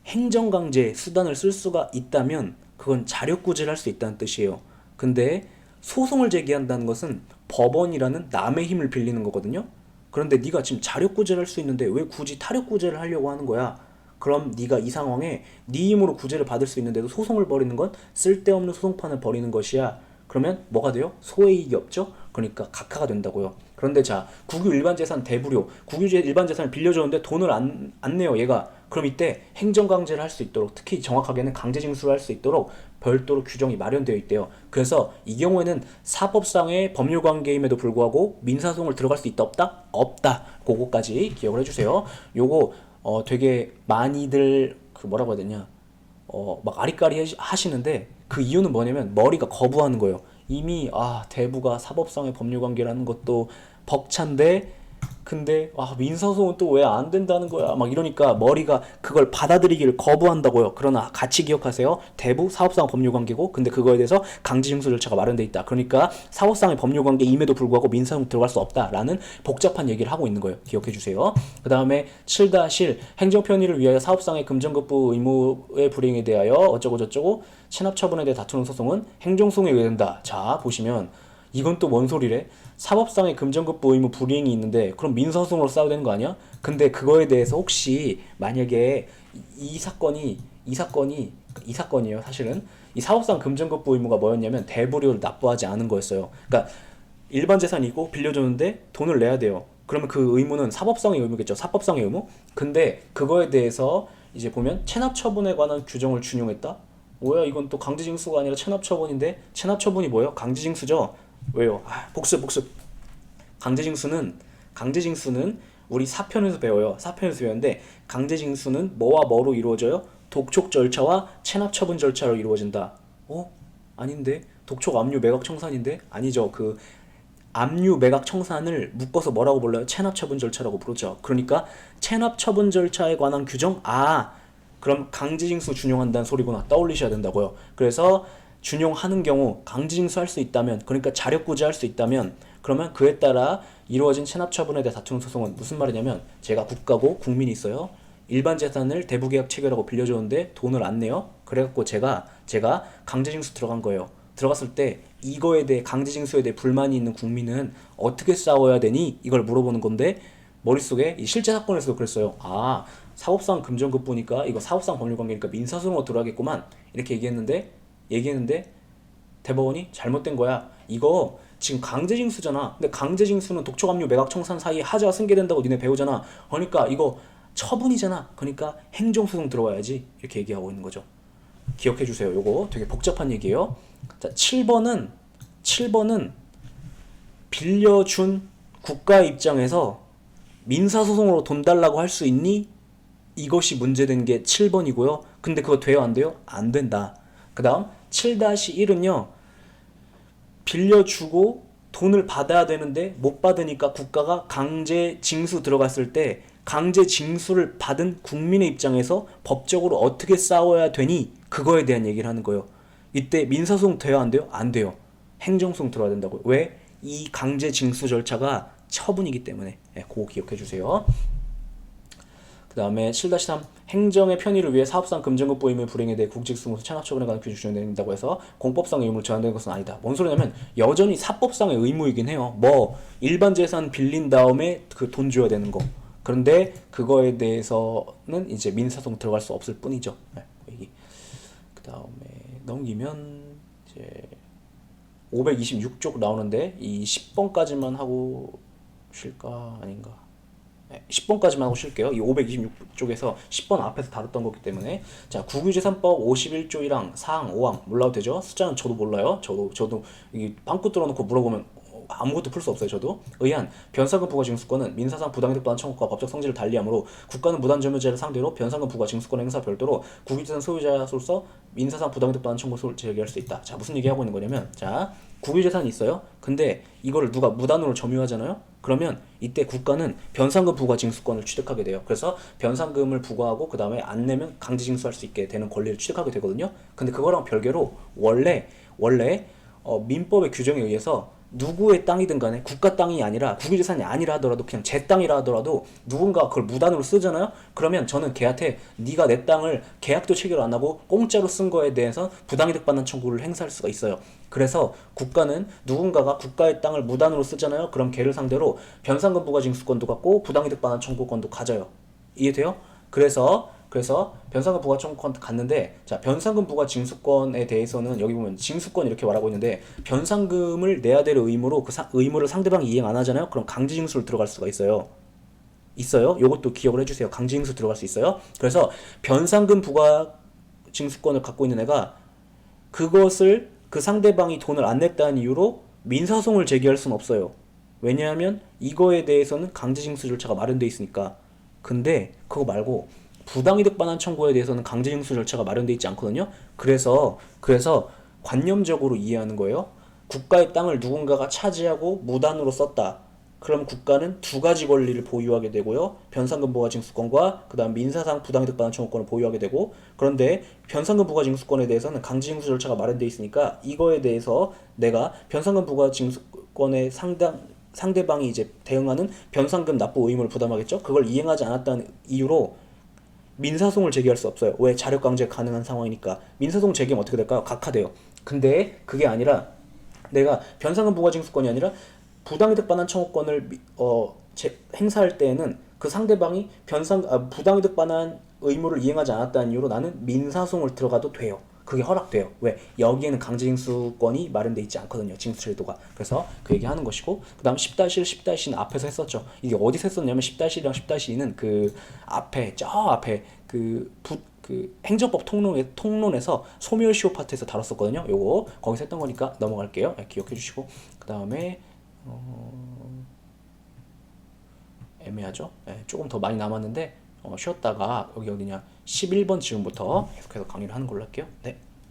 A: 행정강제 수단을 쓸 수가 있다면 그건 자력구제를 할 수 있다는 뜻이에요. 근데 소송을 제기한다는 것은 법원이라는 남의 힘을 빌리는 거거든요. 그런데 네가 지금 자력구제를 할 수 있는데 왜 굳이 타력구제를 하려고 하는 거야? 그럼 네가 이 상황에 네 힘으로 구제를 받을 수 있는데도 소송을 벌이는 건 쓸데없는 소송판을 벌이는 것이야. 그러면 뭐가 돼요? 소외이익이 없죠? 그러니까 각하가 된다고요. 그런데 자 국유 일반 재산 대부료 국유 일반 재산을 빌려줬는데 돈을 안 내요 얘가. 그럼 이때 행정강제를 할 수 있도록 특히 정확하게는 강제징수를 할 수 있도록 별도로 규정이 마련되어 있대요. 그래서 이 경우에는 사법상의 법률관계임에도 불구하고 민사소송을 들어갈 수 있다 없다? 없다. 그거까지 기억을 해주세요. 요거 되게 많이들 그 뭐라고 해야 되냐 막 아리까리 하시는데 그 이유는 뭐냐면 머리가 거부하는 거예요. 이미 대부가 사법상의 법률관계라는 것도 벅찬데 근데 민사소송은 또 왜 안 된다는 거야 막 이러니까 머리가 그걸 받아들이기를 거부한다고요. 그러나 같이 기억하세요. 대부 사업상 법률관계고 근데 그거에 대해서 강제징수 절차가 마련돼 있다. 그러니까 사업상의 법률관계임에도 불구하고 민사소송 들어갈 수 없다라는 복잡한 얘기를 하고 있는 거예요. 기억해 주세요. 그 다음에 7-1 행정편의를 위하여 사업상의 금전급부 의무의 불이행에 대하여 어쩌고 저쩌고 체납처분에 대해 다투는 소송은 행정소송에 의한다. 자 보시면 이건 또 뭔 소리래? 사법상의 금전급부 의무 불이행이 있는데 그럼 민사소송으로 싸워야 되는 거 아니야? 근데 그거에 대해서 혹시 만약에 이 사건이에요. 사실은 이 사법상 금전급부 의무가 뭐였냐면 대부료를 납부하지 않은 거였어요. 그러니까 일반 재산이 있고 빌려줬는데 돈을 내야 돼요. 그러면 그 의무는 사법상의 의무겠죠. 사법상의 의무. 근데 그거에 대해서 이제 보면 체납처분에 관한 규정을 준용했다. 뭐야 이건 또 강제징수가 아니라 체납처분인데 체납처분이 뭐예요? 강제징수죠. 왜요? 복습. 강제징수는 우리 사편에서 배워요. 사편에서 배웠는데 강제징수는 뭐와 뭐로 이루어져요? 독촉 절차와 체납처분 절차로 이루어진다. 아닌데? 독촉 압류 매각 청산인데? 아니죠. 그 압류 매각 청산을 묶어서 뭐라고 불러요? 체납처분 절차라고 부르죠. 그러니까 체납처분 절차에 관한 규정? 그럼 강제징수 준용한다는 소리구나. 떠올리셔야 된다고요. 그래서 준용하는 경우 강제징수할 수 있다면, 그러니까 자력구제할 수 있다면, 그러면 그에 따라 이루어진 체납처분에 대해 다투는 소송은 무슨 말이냐면, 제가 국가고 국민이 있어요. 일반 재산을 대부계약 체결하고 빌려줬는데 돈을 안 내요. 그래갖고 제가 강제징수 들어간 거예요. 들어갔을 때 이거에 대해 강제징수에 대해 불만이 있는 국민은 어떻게 싸워야 되니? 이걸 물어보는 건데 머릿속에 이 실제 사건에서도 그랬어요. 사법상 금전급부니까 이거 사법상 법률관계니까 민사소송으로 들어가겠구만 이렇게 얘기했는데 대법원이 잘못된 거야. 이거 지금 강제징수잖아. 근데 강제징수는 독촉압류 매각청산 사이에 하자가 승계된다고 니네 배우잖아. 그러니까 이거 처분이잖아. 그러니까 행정소송 들어와야지. 이렇게 얘기하고 있는 거죠. 기억해 주세요. 요거 되게 복잡한 얘기예요. 자, 7번은 빌려준 국가 입장에서 민사소송으로 돈 달라고 할 수 있니? 이것이 문제된 게 7번이고요. 근데 그거 돼요? 안 돼요? 안 된다. 그 다음 7-1은요. 빌려주고 돈을 받아야 되는데 못 받으니까 국가가 강제 징수 들어갔을 때 강제 징수를 받은 국민의 입장에서 법적으로 어떻게 싸워야 되니? 그거에 대한 얘기를 하는 거예요. 이때 민사소송 돼요? 안 돼요? 안 돼요. 행정소송 들어야 된다고요. 왜? 이 강제 징수 절차가 처분이기 때문에. 그거 기억해 주세요. 그 다음에 7-3 행정의 편의를 위해 사업상 금전급부 의무의 불이행에 대해 국직승소 체납처분에 관한 규정이 준용된다고 해서 공법상의 의무를 제한되는 것은 아니다. 뭔 소리냐면 여전히 사법상의 의무이긴 해요. 일반 재산 빌린 다음에 그 돈 줘야 되는 거. 그런데 그거에 대해서는 이제 민사소송 들어갈 수 없을 뿐이죠. 그 다음에 넘기면 이제 526쪽 나오는데 이 10번까지만 하고 쉴까 아닌가? 10번까지만 하고 쉴게요. 이 526쪽에서 10번 앞에서 다뤘던 거기 때문에. 자, 국유재산법 51조 1항 4항 5항 몰라도 되죠? 숫자는 저도 몰라요. 저도 이 빵꾸 뚫어놓고 물어보면 아무것도 풀 수 없어요. 저도. 의한 변상금 부과 징수권은 민사상 부당이득 또한 청구과 법적 성질을 달리하므로 국가는 무단점유죄를 상대로 변상금 부과 징수권 행사 별도로 국유재산 소유자로서 민사상 부당이득 또한 청구를 제기할 수 있다. 자, 무슨 얘기하고 있는 거냐면, 자, 국유재산이 있어요. 근데 이거를 누가 무단으로 점유하잖아요. 그러면 이때 국가는 변상금 부과 징수권을 취득하게 돼요. 그래서 변상금을 부과하고 그 다음에 안 내면 강제징수할 수 있게 되는 권리를 취득하게 되거든요. 근데 그거랑 별개로 원래 민법의 규정에 의해서 누구의 땅이든 간에 국가 땅이 아니라 국유재산이 아니라 하더라도 그냥 제 땅이라 하더라도 누군가 그걸 무단으로 쓰잖아요. 그러면 저는 걔한테 네가 내 땅을 계약도 체결 안 하고 공짜로 쓴 거에 대해서 부당이득 받는 청구를 행사할 수가 있어요. 그래서 국가는 누군가가 국가의 땅을 무단으로 쓰잖아요. 그럼 걔를 상대로 변상금 부과 징수권도 갖고 부당이득 받는 청구권도 가져요. 이해돼요? 그래서 변상금 부과 청구권 갔는데, 자, 변상금 부과 징수권에 대해서는 여기 보면 징수권 이렇게 말하고 있는데 변상금을 내야 될 의무로 의무를 상대방이 이행 안 하잖아요. 그럼 강제징수를 들어갈 수가 있어요. 요것도 기억을 해주세요. 강제징수 들어갈 수 있어요. 그래서 변상금 부과 징수권을 갖고 있는 애가 그것을 그 상대방이 돈을 안 냈다는 이유로 민사소송을 제기할 수는 없어요. 왜냐하면 이거에 대해서는 강제징수 절차가 마련돼 있으니까. 근데 그거 말고 부당이득 반환 청구에 대해서는 강제징수 절차가 마련돼 있지 않거든요. 그래서 관념적으로 이해하는 거예요. 국가의 땅을 누군가가 차지하고 무단으로 썼다.
B: 그럼 국가는 두 가지 권리를 보유하게 되고요. 변상금 부과 징수권과 그다음 민사상 부당이득 반환 청구권을 보유하게 되고, 그런데 변상금 부과 징수권에 대해서는 강제징수 절차가 마련돼 있으니까 이거에 대해서 내가 변상금 부과 징수권의 상대방이 이제 대응하는 변상금 납부 의무를 부담하겠죠. 그걸 이행하지 않았다는 이유로 민사소송을 제기할 수 없어요. 왜? 자력 강제 가능한 상황이니까. 민사소송 제기하면 어떻게 될까요? 각하돼요. 근데 그게 아니라 내가 변상금 부과 징수권이 아니라 부당이득 반환 청구권을 행사할 때에는 그 상대방이 부당이득 반환 의무를 이행하지 않았다는 이유로 나는 민사소송을 들어가도 돼요. 그게 허락돼요. 왜? 여기에는 강제징수권이 마련돼 있지 않거든요. 징수제도가. 그래서 그 얘기하는 것이고, 그 다음 10-1, 10-2는 앞에서 했었죠. 이게 어디서 했었냐면 10-1이랑 10-2는 그 앞에 저 앞에 그 행정법 통론에서 소멸시효 파트에서 다뤘었거든요. 요거 거기서 했던 거니까 넘어갈게요. 기억해 주시고, 그 다음에 애매하죠. 조금 더 많이 남았는데 쉬었다가 여기 어디냐 11번 지금부터 계속해서 강의를 하는 걸로 할게요. 네.